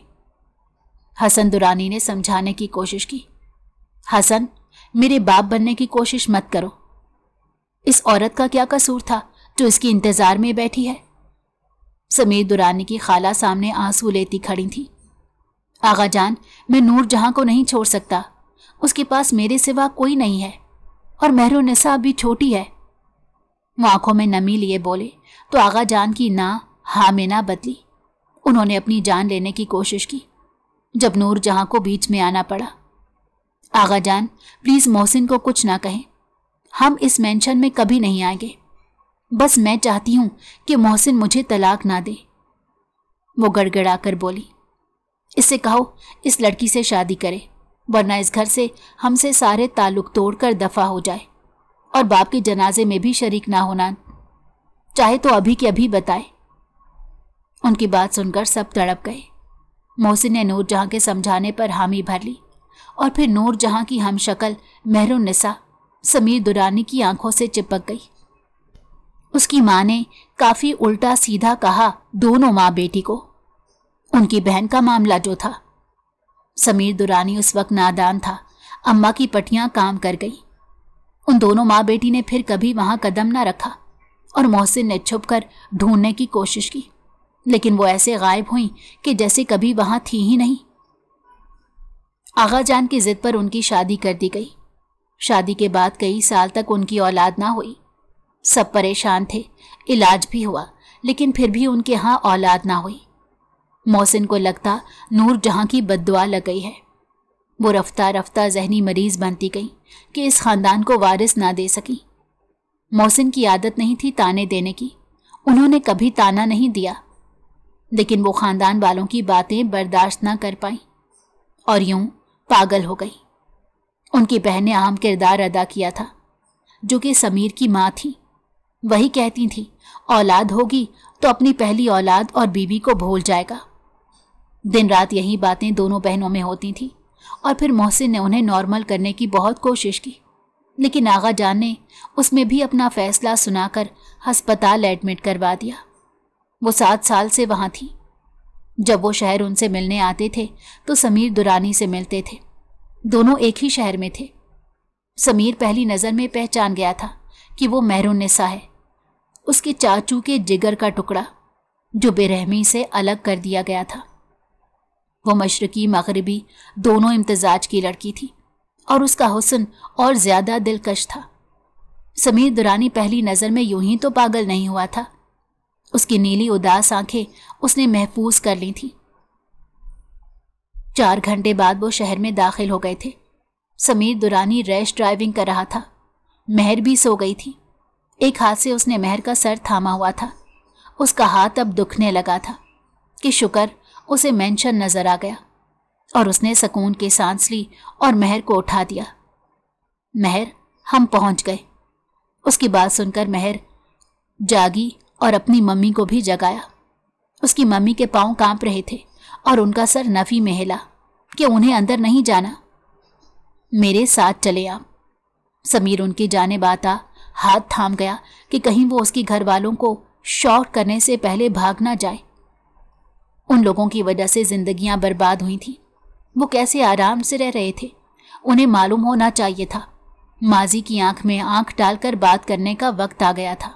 हसन दुरानी ने समझाने की कोशिश की। हसन, मेरे बाप बनने की कोशिश मत करो। इस औरत का क्या कसूर था जो इसकी इंतजार में बैठी है? समीर दुरानी की खाला सामने आंसू लेती खड़ी थी। आगा जान, मैं नूर जहां को नहीं छोड़ सकता। उसके पास मेरे सिवा कोई नहीं है और मेहरुन्निसा अभी छोटी है। वो आंखों में नमी लिए बोले तो आगा जान की ना हाँ में ना बदली। उन्होंने अपनी जान लेने की कोशिश की जब नूर जहां को बीच में आना पड़ा। आगा जान, प्लीज मोहसिन को कुछ ना कहें। हम इस मेंशन में कभी नहीं आएंगे। बस मैं चाहती हूं कि मोहसिन मुझे तलाक ना दे। वो गड़गड़ा कर बोली, इससे कहो इस लड़की से शादी करे, वरना इस घर से हमसे सारे ताल्लुक तोड़कर दफा हो जाए और बाप के जनाजे में भी शरीक ना होना चाहे तो अभी के अभी बताए। उनकी बात सुनकर सब तड़प गए। मोहसिन ने नूर जहां के समझाने पर हामी भर ली और फिर नूर जहां की हमशक्ल मेहरुन्निसा समीर दुरानी की आंखों से चिपक गई। उसकी मां ने काफी उल्टा सीधा कहा दोनों मां बेटी को। उनकी बहन का मामला जो था, समीर दुरानी उस वक्त नादान था। अम्मा की पटियां काम कर गई। उन दोनों मां बेटी ने फिर कभी वहां कदम ना रखा और मोहसिन ने छुपकर ढूंढने की कोशिश की, लेकिन वो ऐसे गायब हुई कि जैसे कभी वहां थी ही नहीं। आगा जान की जिद पर उनकी शादी कर दी गई। शादी के बाद कई साल तक उनकी औलाद ना हुई। सब परेशान थे, इलाज भी हुआ, लेकिन फिर भी उनके यहाँ औलाद ना हुई। मोहसिन को लगता नूर जहां की बद्दुआ लग गई है। वो रफ्ता रफ्ता जहनी मरीज बनती गई कि इस खानदान को वारिस ना दे सकी। मोहसिन की आदत नहीं थी ताने देने की, उन्होंने कभी ताना नहीं दिया, लेकिन वो खानदान वालों की बातें बर्दाश्त ना कर पाई और यूं पागल हो गई। उनकी बहन ने अहम किरदार अदा किया था, जो कि समीर की माँ थी। वही कहती थी औलाद होगी तो अपनी पहली औलाद और बीवी को भूल जाएगा। दिन रात यही बातें दोनों बहनों में होती थी और फिर मोहसिन ने उन्हें नॉर्मल करने की बहुत कोशिश की, लेकिन आगा जान ने उसमें भी अपना फैसला सुनाकर अस्पताल एडमिट करवा दिया। वो 7 साल से वहां थी। जब वो शहर उनसे मिलने आते थे तो समीर दुरानी से मिलते थे। दोनों एक ही शहर में थे। समीर पहली नज़र में पहचान गया था कि वो मेहरुन्निसा है, उसके चाचू के जिगर का टुकड़ा जो बेरहमी से अलग कर दिया गया था। वो मशरकी मगरिबी दोनों इम्तिजाज की लड़की थी और उसका हुस्न और ज्यादा दिलकश था। समीर दुरानी पहली नज़र में यूं ही तो पागल नहीं हुआ था। उसकी नीली उदास आंखें उसने महफूज कर ली थी। 4 घंटे बाद वो शहर में दाखिल हो गए थे। समीर दुरानी रैश ड्राइविंग कर रहा था। महर भी सो गई थी। एक हाथ से उसने महर का सर थामा हुआ था। उसका हाथ अब दुखने लगा था कि शुक्र उसे मेंशन नजर आ गया और उसने सुकून की सांस ली और महर को उठा दिया। महर, हम पहुंच गए। उसकी बात सुनकर महर जागी और अपनी मम्मी को भी जगाया। उसकी मम्मी के पांव कांप रहे थे और उनका सर नफी में हिला कि उन्हें अंदर नहीं जाना। मेरे साथ चले आप। समीर उनकी जानिब आता हाथ थाम गया कि कहीं वो उसके घर वालों को शॉक करने से पहले भाग ना जाए। उन लोगों की वजह से जिंदगियां बर्बाद हुई थी। वो कैसे आराम से रह रहे थे, उन्हें मालूम होना चाहिए था। माजी की आंख में आंख डालकर बात करने का वक्त आ गया था।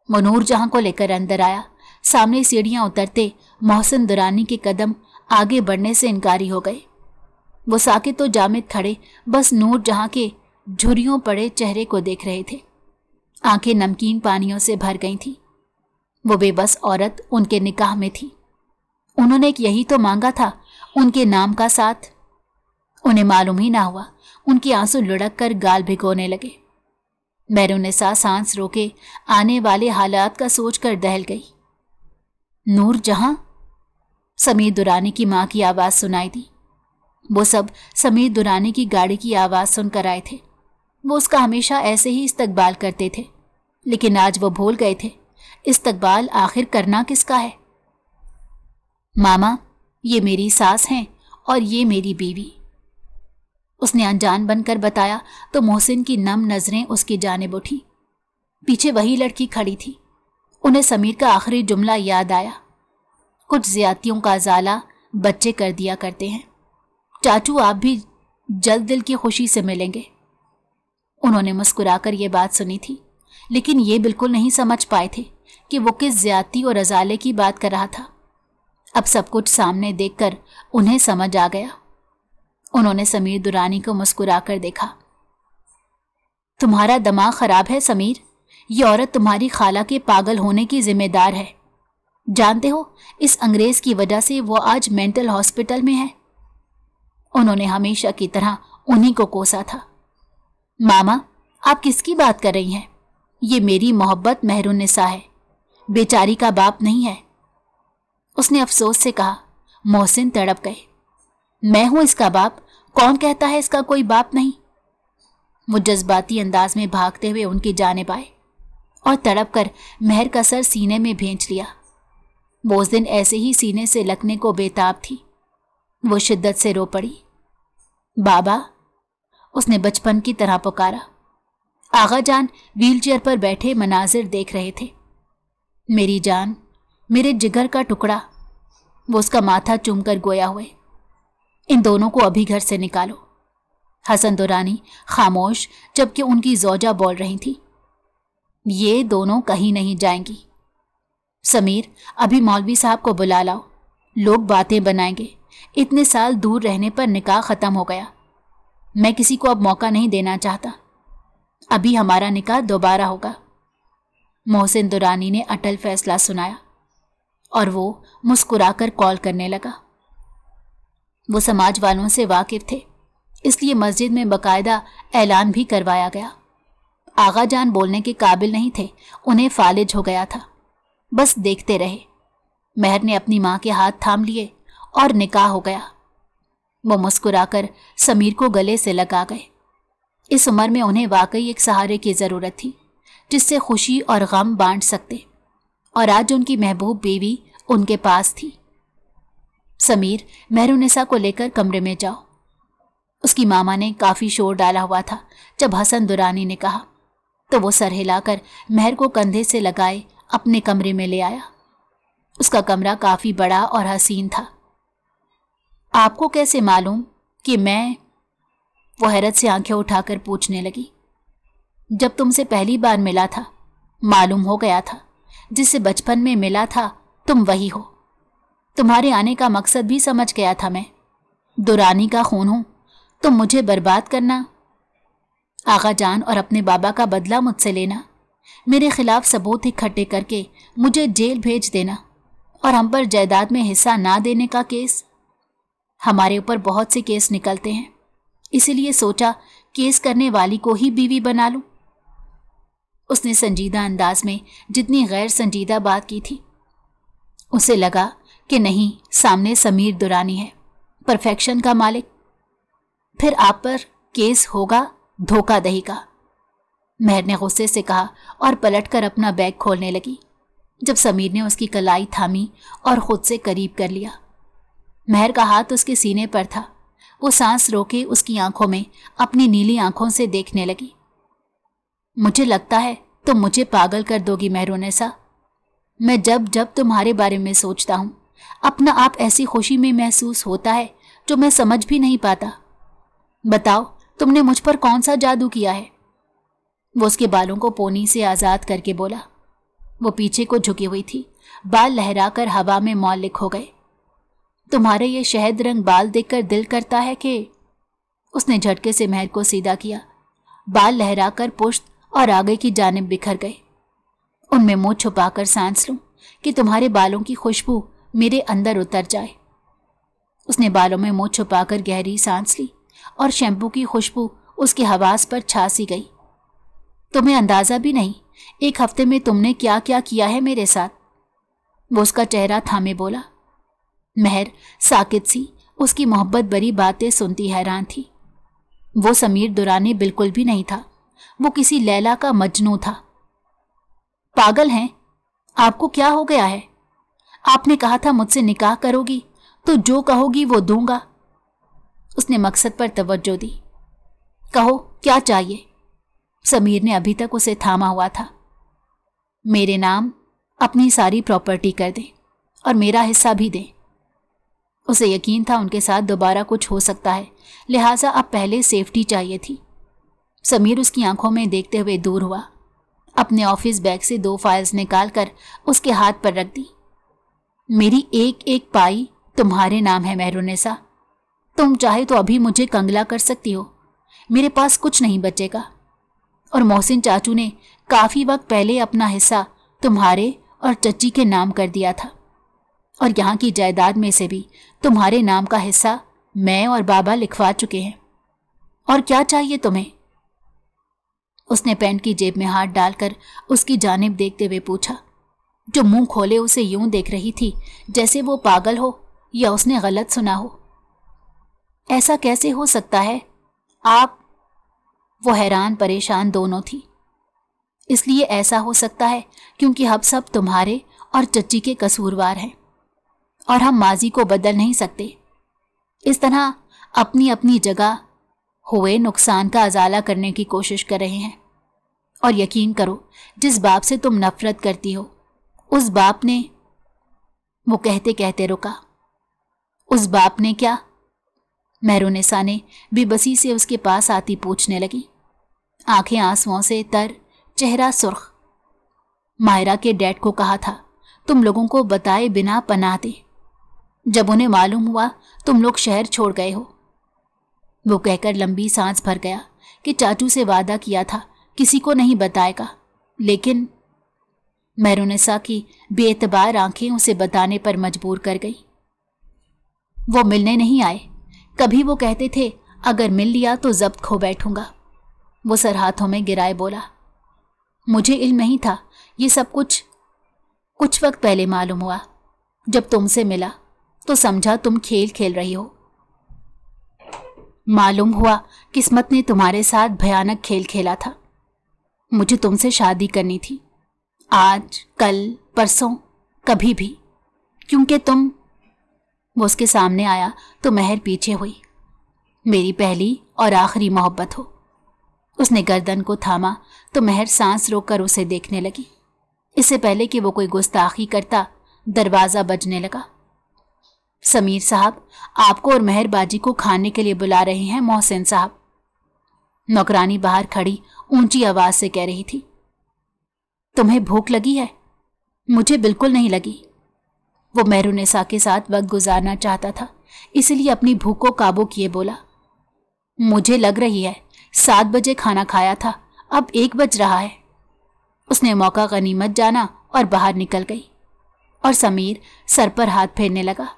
वो नूर जहां को लेकर अंदर आया। सामने सीढ़ियां उतरते मोहसिन दुरानी के कदम आगे बढ़ने से इनकारी हो गए। वो साकित तो जामिद खड़े बस नूर जहां के झुर्रियों पड़े चेहरे को देख रहे थे। आंखें नमकीन पानियों से भर गई थी। वो बेबस औरत उनके निकाह में थी। उन्होंने यही तो मांगा था, उनके नाम का साथ। उन्हें मालूम ही ना हुआ उनके आंसू लुढ़क कर गाल भिगोने लगे। मेहरुन्निसा सांस रोके आने वाले हालात का सोचकर दहल गई। नूर जहां? समीर दुरानी की मां की आवाज सुनाई दी। वो सब समीर दुरानी की गाड़ी की आवाज सुनकर आए थे। वो उसका हमेशा ऐसे ही इस्तकबाल करते थे, लेकिन आज वो भूल गए थे इस्तकबाल आखिर करना किसका है। मामा, ये मेरी सास हैं और ये मेरी बीवी। उसने अनजान बनकर बताया तो मोहसिन की नम नजरें उसकी जानिब उठी। पीछे वही लड़की खड़ी थी। उन्हें समीर का आखिरी जुमला याद आया, कुछ ज्यादतियों का ज़ाला बच्चे कर दिया करते हैं। चाचू आप भी जल्द दिल की खुशी से मिलेंगे। उन्होंने मुस्कुराकर ये बात सुनी थी, लेकिन ये बिल्कुल नहीं समझ पाए थे कि वो किस ज्यादती और अजाले की बात कर रहा था। अब सब कुछ सामने देखकर उन्हें समझ आ गया। उन्होंने समीर दुरानी को मुस्कुराकर देखा। तुम्हारा दिमाग खराब है समीर, ये औरत तुम्हारी खाला के पागल होने की जिम्मेदार है। जानते हो, इस अंग्रेज की वजह से वो आज मेंटल हॉस्पिटल में है। उन्होंने हमेशा की तरह उन्हीं को कोसा था। मामा, आप किसकी बात कर रही हैं? ये मेरी मोहब्बत मेहरुन्निसा है, बेचारी का बाप नहीं है। उसने अफसोस से कहा। मोहसिन तड़प गए। मैं हूं इसका बाप? कौन कहता है इसका कोई बाप नहीं? वो जज्बाती अंदाज में भागते हुए उनकी जानिब आए और तड़प कर महर का सर सीने में भेंच लिया। वो उस दिन ऐसे ही सीने से लगने को बेताब थी। वो शिद्दत से रो पड़ी। बाबा, उसने बचपन की तरह पुकारा। आगा जान व्हीलचेयर पर बैठे मनाजिर देख रहे थे। मेरी जान, मेरे जिगर का टुकड़ा, वो उसका माथा चूमकर गोया हुए। इन दोनों को अभी घर से निकालो। हसन दुरानी खामोश, जबकि उनकी जौजा बोल रही थी। ये दोनों कहीं नहीं जाएंगी। समीर, अभी मौलवी साहब को बुला लाओ, लोग बातें बनाएंगे। इतने साल दूर रहने पर निकाह खत्म हो गया। मैं किसी को अब मौका नहीं देना चाहता। अभी हमारा निकाह दोबारा होगा। मोहसिन दुरानी ने अटल फैसला सुनाया और वो मुस्कुराकर कॉल करने लगा। वो समाज वालों से वाकिफ थे, इसलिए मस्जिद में बाकायदा ऐलान भी करवाया गया। आगा जान बोलने के काबिल नहीं थे, उन्हें फालिज हो गया था। बस देखते रहे। महर ने अपनी माँ के हाथ थाम लिए और निकाह हो गया। वो मुस्कुराकर समीर को गले से लगा गए। इस उम्र में उन्हें वाकई एक सहारे की ज़रूरत थी जिससे खुशी और गम बांट सकते, और आज उनकी महबूब बीवी उनके पास थी। समीर, मेहरुन्निसा को लेकर कमरे में जाओ। उसकी मामा ने काफ़ी शोर डाला हुआ था। जब हसन दुरानी ने कहा तो वो सर हिलाकर महर को कंधे से लगाए अपने कमरे में ले आया। उसका कमरा काफ़ी बड़ा और हसीन था। आपको कैसे मालूम कि मैं? वो हैरत से आंखें उठाकर पूछने लगी। जब तुमसे पहली बार मिला था मालूम हो गया था, जिससे बचपन में मिला था तुम वही हो। तुम्हारे आने का मकसद भी समझ गया था मैं। दुरानी का खून हूं, तुम मुझे बर्बाद करना, आगा जान और अपने बाबा का बदला मुझसे लेना, मेरे खिलाफ सबूत इकट्ठे करके मुझे जेल भेज देना और हम पर जायदाद में हिस्सा ना देने का केस। हमारे ऊपर बहुत से केस निकलते हैं, इसीलिए सोचा केस करने वाली को ही बीवी बना लूं। उसने संजीदा अंदाज में जितनी गैर संजीदा बात की थी, उसे लगा कि नहीं, सामने समीर दुरानी है, परफेक्शन का मालिक। फिर आप पर केस होगा धोखाधड़ी का, महर ने गुस्से से कहा और पलटकर अपना बैग खोलने लगी। जब समीर ने उसकी कलाई थामी और खुद से करीब कर लिया। महर का हाथ उसके सीने पर था। वो सांस रोके उसकी आंखों में अपनी नीली आंखों से देखने लगी। मुझे लगता है तुम मुझे पागल कर दोगी मेहरुन्निसा। मैं जब जब तुम्हारे बारे में सोचता हूं, अपना आप ऐसी खुशी में महसूस होता है जो मैं समझ भी नहीं पाता। बताओ, तुमने मुझ पर कौन सा जादू किया है? वो उसके बालों को पोनी से आजाद करके बोला। वो पीछे को झुकी हुई थी, बाल लहराकर हवा में मौलिक हो गए। तुम्हारे ये शहद रंग बाल देखकर दिल करता है कि, उसने झटके से महर को सीधा किया। बाल लहराकर पुश्त और आगे की जानिब बिखर गए। उनमें मुंह छुपाकर सांस लूं कि तुम्हारे बालों की खुशबू मेरे अंदर उतर जाए। उसने बालों में मुंह छुपाकर गहरी सांस ली और शैम्पू की खुशबू उसके हवास पर छासी गई। तुम्हें अंदाजा भी नहीं, एक हफ्ते में तुमने क्या क्या किया है मेरे साथ। वो उसका चेहरा थामे बोला। महर साकित सी उसकी मोहब्बत भरी बातें सुनती हैरान थी। वो समीर दुरानी बिल्कुल भी नहीं था, वो किसी लैला का मजनू था। पागल हैं? आपको क्या हो गया है? आपने कहा था मुझसे निकाह करोगी तो जो कहोगी वो दूंगा। उसने मकसद पर तवज्जो दी। कहो क्या चाहिए? समीर ने अभी तक उसे थामा हुआ था। मेरे नाम अपनी सारी प्रॉपर्टी कर दें और मेरा हिस्सा भी दें। उसे यकीन था उनके साथ दोबारा कुछ हो सकता है, लिहाजा अब पहले सेफ्टी चाहिए थी। समीर उसकी आंखों में देखते हुए दूर हुआ। अपने ऑफिस बैग से 2 फाइल्स निकालकर उसके हाथ पर रख दी। मेरी एक एक पाई तुम्हारे नाम है मेहरुन्निसा। तुम चाहे तो अभी मुझे कंगला कर सकती हो, मेरे पास कुछ नहीं बचेगा। और मोहसिन चाचू ने काफी वक्त पहले अपना हिस्सा तुम्हारे और चच्ची के नाम कर दिया था, और यहाँ की जायदाद में से भी तुम्हारे नाम का हिस्सा मैं और बाबा लिखवा चुके हैं। और क्या चाहिए तुम्हें? उसने पैंट की जेब में हाथ डालकर उसकी जानिब देखते हुए पूछा, जो मुंह खोले उसे यूं देख रही थी जैसे वो पागल हो या उसने गलत सुना हो। ऐसा कैसे हो सकता है आप? वो हैरान परेशान दोनों थी। इसलिए ऐसा हो सकता है क्योंकि हम सब तुम्हारे और चच्ची के कसूरवार हैं और हम माजी को बदल नहीं सकते। इस तरह अपनी अपनी जगह हुए नुकसान का अजाला करने की कोशिश कर रहे हैं। और यकीन करो, जिस बाप से तुम नफरत करती हो उस बाप ने, वो कहते कहते रुका। उस बाप ने क्या? मेहरुन्निसा ने बेबसी से उसके पास आती पूछने लगी, आंखें आंसुओं से तर, चेहरा सुर्ख। मायरा के डैड को कहा था तुम लोगों को बताए बिना पनाह दे। जब उन्हें मालूम हुआ तुम लोग शहर छोड़ गए हो। वो कहकर लंबी सांस भर गया कि चाचू से वादा किया था किसी को नहीं बताएगा, लेकिन मेहरुन्निसा की बेएतबार आंखें उसे बताने पर मजबूर कर गई। वो मिलने नहीं आए। कभी वो कहते थे अगर मिल लिया तो जब्त खो बैठूंगा। वो सर हाथों में गिराए बोला, मुझे इल्म नहीं था। ये सब कुछ वक्त पहले मालूम हुआ। जब तुमसे मिला तो समझा तुम खेल खेल रही हो। मालूम हुआ किस्मत ने तुम्हारे साथ भयानक खेल खेला था। मुझे तुमसे शादी करनी थी, आज, कल, परसों, कभी भी, क्योंकि तुम। वो उसके सामने आया तो महर पीछे हुई। मेरी पहली और आखिरी मोहब्बत हो। उसने गर्दन को थामा तो महर सांस रोककर उसे देखने लगी। इससे पहले कि वो कोई गुस्ताखी करता दरवाजा बजने लगा। समीर साहब, आपको और महर बाजी को खाने के लिए बुला रहे हैं मोहसिन साहब। नौकरानी बाहर खड़ी ऊंची आवाज से कह रही थी। तुम्हें भूख लगी है? मुझे बिल्कुल नहीं लगी। वो मेहरुन्निसा के साथ वक्त गुजारना चाहता था, इसलिए अपनी भूख को काबू किए बोला, मुझे लग रही है 7 बजे खाना खाया था, अब 1 बज रहा है। उसने मौका गनीमत जाना और बाहर निकल गई और समीर सर पर हाथ फेरने लगा।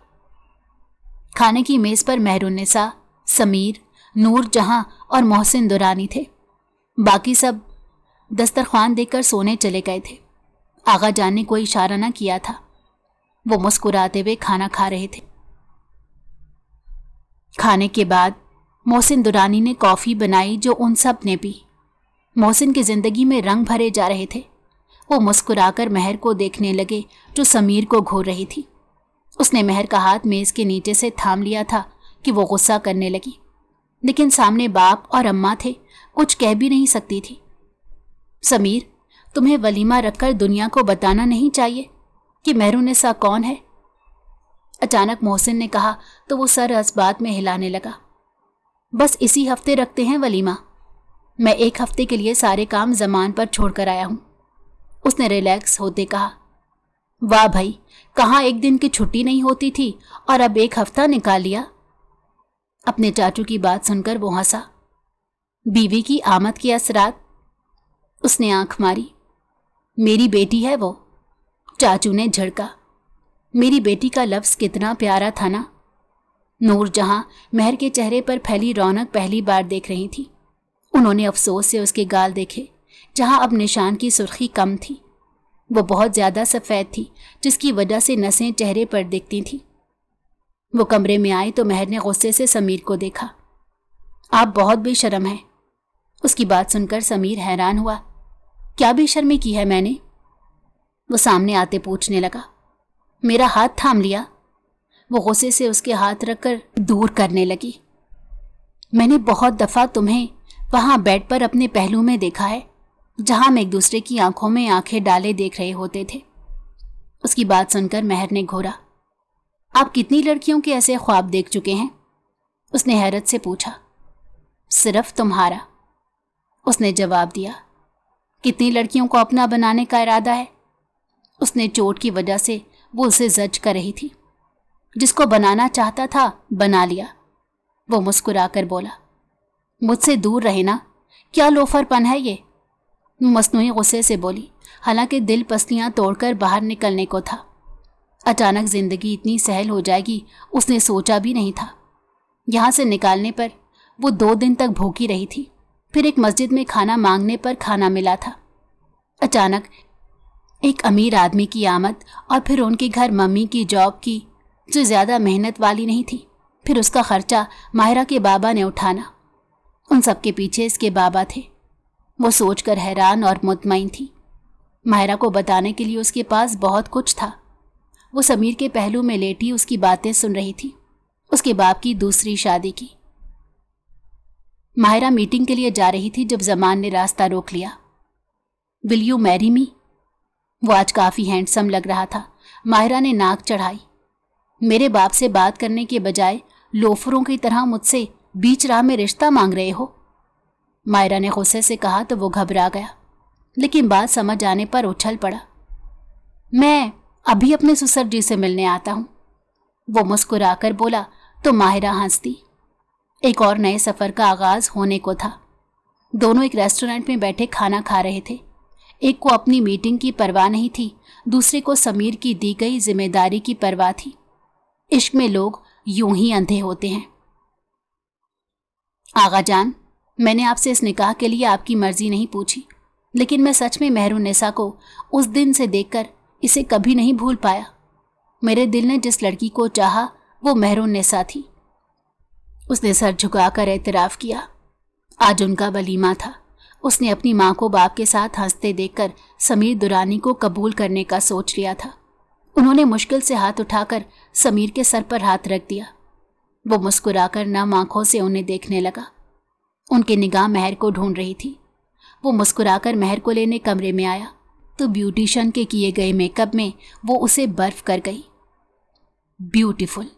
खाने की मेज पर मेहरुन्निसा, समीर, नूर जहां और मोहसिन दुरानी थे। बाकी सब दस्तरखान देखकर सोने चले गए थे। आगा जान ने कोई इशारा न किया था। वो मुस्कुराते हुए खाना खा रहे थे। खाने के बाद मोहसिन दुरानी ने कॉफ़ी बनाई जो उन सब ने पी। मोहसिन की जिंदगी में रंग भरे जा रहे थे। वो मुस्कुराकर महर को देखने लगे जो समीर को घूर रही थी। उसने महर का हाथ मेज के नीचे से थाम लिया था कि वो गुस्सा करने लगी, लेकिन सामने बाप और अम्मा थे, कुछ कह भी नहीं सकती थी। समीर, तुम्हें वलीमा रखकर दुनिया को बताना नहीं चाहिए कि मेहरुन्निसा कौन है? अचानक मोहसिन ने कहा तो वो सर इस बात में हिलाने लगा। बस इसी हफ्ते रखते हैं वलीमा। मैं 1 हफ्ते के लिए सारे काम जमान पर छोड़कर आया हूं। उसने रिलैक्स होते कहा। वाह भाई, कहाँ 1 दिन की छुट्टी नहीं होती थी और अब 1 हफ्ता निकाल लिया। अपने चाचू की बात सुनकर वो हंसा। बीवी की आमद के असरात? उसने आंख मारी। मेरी बेटी है वो। चाचू ने झड़का। मेरी बेटी का लफ्ज कितना प्यारा था ना। नूर जहां महर के चेहरे पर फैली रौनक पहली बार देख रही थी। उन्होंने अफसोस से उसके गाल देखे जहां अब निशान की सुर्खी कम थी। वो बहुत ज्यादा सफ़ेद थी जिसकी वजह से नसें चेहरे पर दिखती थीं। वो कमरे में आई तो महर ने गुस्से से समीर को देखा। आप बहुत बेशर्म हैं। उसकी बात सुनकर समीर हैरान हुआ। क्या बेशर्मी की है मैंने? वो सामने आते पूछने लगा। मेरा हाथ थाम लिया। वो गुस्से से उसके हाथ रखकर दूर करने लगी। मैंने बहुत दफ़ा तुम्हें वहां बेड पर अपने पहलू में देखा है, जहां हम एक दूसरे की आंखों में आंखें डाले देख रहे होते थे। उसकी बात सुनकर महर ने घूरा। आप कितनी लड़कियों के ऐसे ख्वाब देख चुके हैं? उसने हैरत से पूछा। सिर्फ तुम्हारा, उसने जवाब दिया। कितनी लड़कियों को अपना बनाने का इरादा है? उसने चोट की वजह से वो उसे जज कर रही थी। जिसको बनाना चाहता था बना लिया, वो मुस्कुराकर बोला। मुझसे दूर रहे ना, क्या लोफरपन है ये? मसनूई गुस्से से बोली, हालांकि दिल पसलियां तोड़कर बाहर निकलने को था। अचानक जिंदगी इतनी सहल हो जाएगी उसने सोचा भी नहीं था। यहाँ से निकालने पर वो 2 दिन तक भूखी रही थी। फिर एक मस्जिद में खाना मांगने पर खाना मिला था। अचानक एक अमीर आदमी की आमद और फिर उनके घर मम्मी की जॉब की, जो ज़्यादा मेहनत वाली नहीं थी। फिर उसका खर्चा माहिरा के बाबा ने उठाना। उन सब के पीछे इसके बाबा थे। वो सोचकर हैरान और मुतमईन थी। माहिरा को बताने के लिए उसके पास बहुत कुछ था। वो समीर के पहलू में लेटी उसकी बातें सुन रही थी, उसके बाप की दूसरी शादी की। माहिरा मीटिंग के लिए जा रही थी जब जमान ने रास्ता रोक लिया। Will you marry me? वो आज काफ़ी हैंडसम लग रहा था। माहिरा ने नाक चढ़ाई। मेरे बाप से बात करने के बजाय लोफरों की तरह मुझसे बीच राह में रिश्ता मांग रहे हो? माहिरा ने गुस्से से कहा तो वो घबरा गया, लेकिन बात समझ आने पर उछल पड़ा। मैं अभी अपने ससुर जी से मिलने आता हूँ, वो मुस्कुराकर बोला तो माहिरा हंसती। एक और नए सफ़र का आगाज होने को था। दोनों एक रेस्टोरेंट में बैठे खाना खा रहे थे। एक को अपनी मीटिंग की परवाह नहीं थी, दूसरे को समीर की दी गई जिम्मेदारी की परवाह थी। इश्क में लोग यूं ही अंधे होते हैं। आगा जान, मैंने आपसे इस निकाह के लिए आपकी मर्जी नहीं पूछी, लेकिन मैं सच में मेहरुन्निसा को उस दिन से देखकर इसे कभी नहीं भूल पाया। मेरे दिल ने जिस लड़की को चाहा वो मेहरुन्निसा थी। उसने सर झुकाकर एतराफ़ किया। आज उनका वलीमा था। उसने अपनी माँ को बाप के साथ हंसते देखकर समीर दुरानी को कबूल करने का सोच लिया था। उन्होंने मुश्किल से हाथ उठाकर समीर के सर पर हाथ रख दिया। वो मुस्कुराकर नम आंखों से उन्हें देखने लगा। उनकी निगाह महर को ढूंढ रही थी। वो मुस्कुराकर महर को लेने कमरे में आया तो ब्यूटिशियन के किए गए मेकअप में वो उसे बर्फ कर गई। ब्यूटीफुल,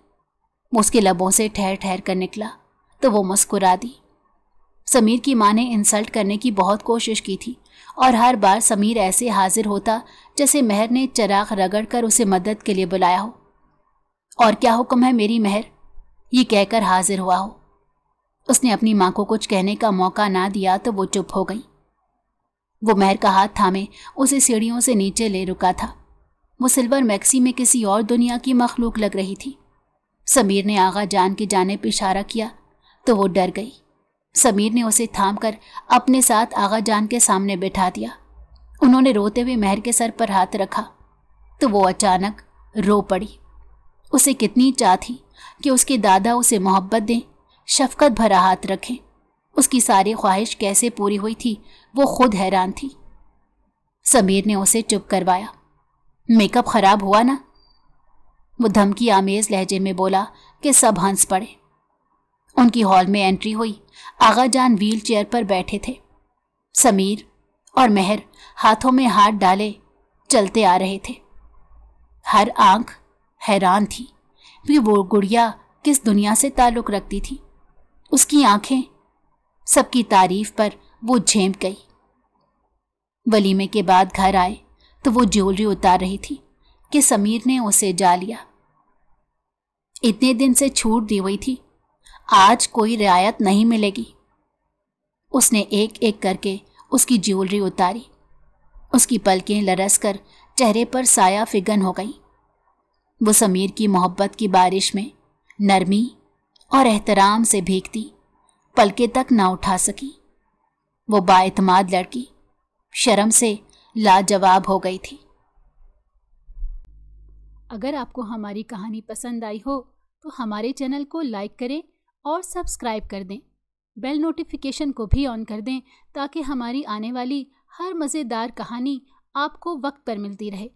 उसके लबों से ठहर ठहर कर निकला तो वो मुस्कुरा दी। समीर की माँ ने इंसल्ट करने की बहुत कोशिश की थी और हर बार समीर ऐसे हाजिर होता जैसे महर ने चिराग रगड़कर उसे मदद के लिए बुलाया हो। और क्या हुक्म है मेरी महर, ये कहकर हाजिर हुआ हो। उसने अपनी माँ को कुछ कहने का मौका ना दिया तो वो चुप हो गई। वो महर का हाथ थामे उसे सीढ़ियों से नीचे ले रुका था। वो सिल्वर मैक्सी में किसी और दुनिया की मखलूक लग रही थी। समीर ने आगा जान की जानिब इशारा किया तो वो डर गई। समीर ने उसे थामकर अपने साथ आगा जान के सामने बैठा दिया। उन्होंने रोते हुए महर के सर पर हाथ रखा तो वो अचानक रो पड़ी। उसे कितनी चाह थी कि उसके दादा उसे मोहब्बत दें, शफकत भरा हाथ रखें। उसकी सारी ख्वाहिश कैसे पूरी हुई थी वो खुद हैरान थी। समीर ने उसे चुप करवाया। मेकअप खराब हुआ ना? वो धमकी आमेज लहजे में बोला कि सब हंस पड़े। उनकी हॉल में एंट्री हुई। आगा जान व्हील चेयर पर बैठे थे। समीर और महर हाथों में हाथ डाले चलते आ रहे थे। हर आंख हैरान थी कि वो गुड़िया किस दुनिया से ताल्लुक़ रखती थी। उसकी आंखें सबकी तारीफ पर वो झेंप गई। वलीमे के बाद घर आए तो वो ज्वेलरी उतार रही थी कि समीर ने उसे जा लिया। इतने दिन से छूट दी हुई थी, आज कोई रियायत नहीं मिलेगी। उसने एक एक करके उसकी ज्वेलरी उतारी। उसकी पलकें लरस कर चेहरे पर साया फिगन हो गई। वो समीर की मोहब्बत की बारिश में नरमी और एहतराम से भीगती पलके तक ना उठा सकी। वो बाएतमाद लड़की शर्म से लाजवाब हो गई थी। अगर आपको हमारी कहानी पसंद आई हो तो हमारे चैनल को लाइक करें और सब्सक्राइब कर दें। बेल नोटिफिकेशन को भी ऑन कर दें ताकि हमारी आने वाली हर मज़ेदार कहानी आपको वक्त पर मिलती रहे।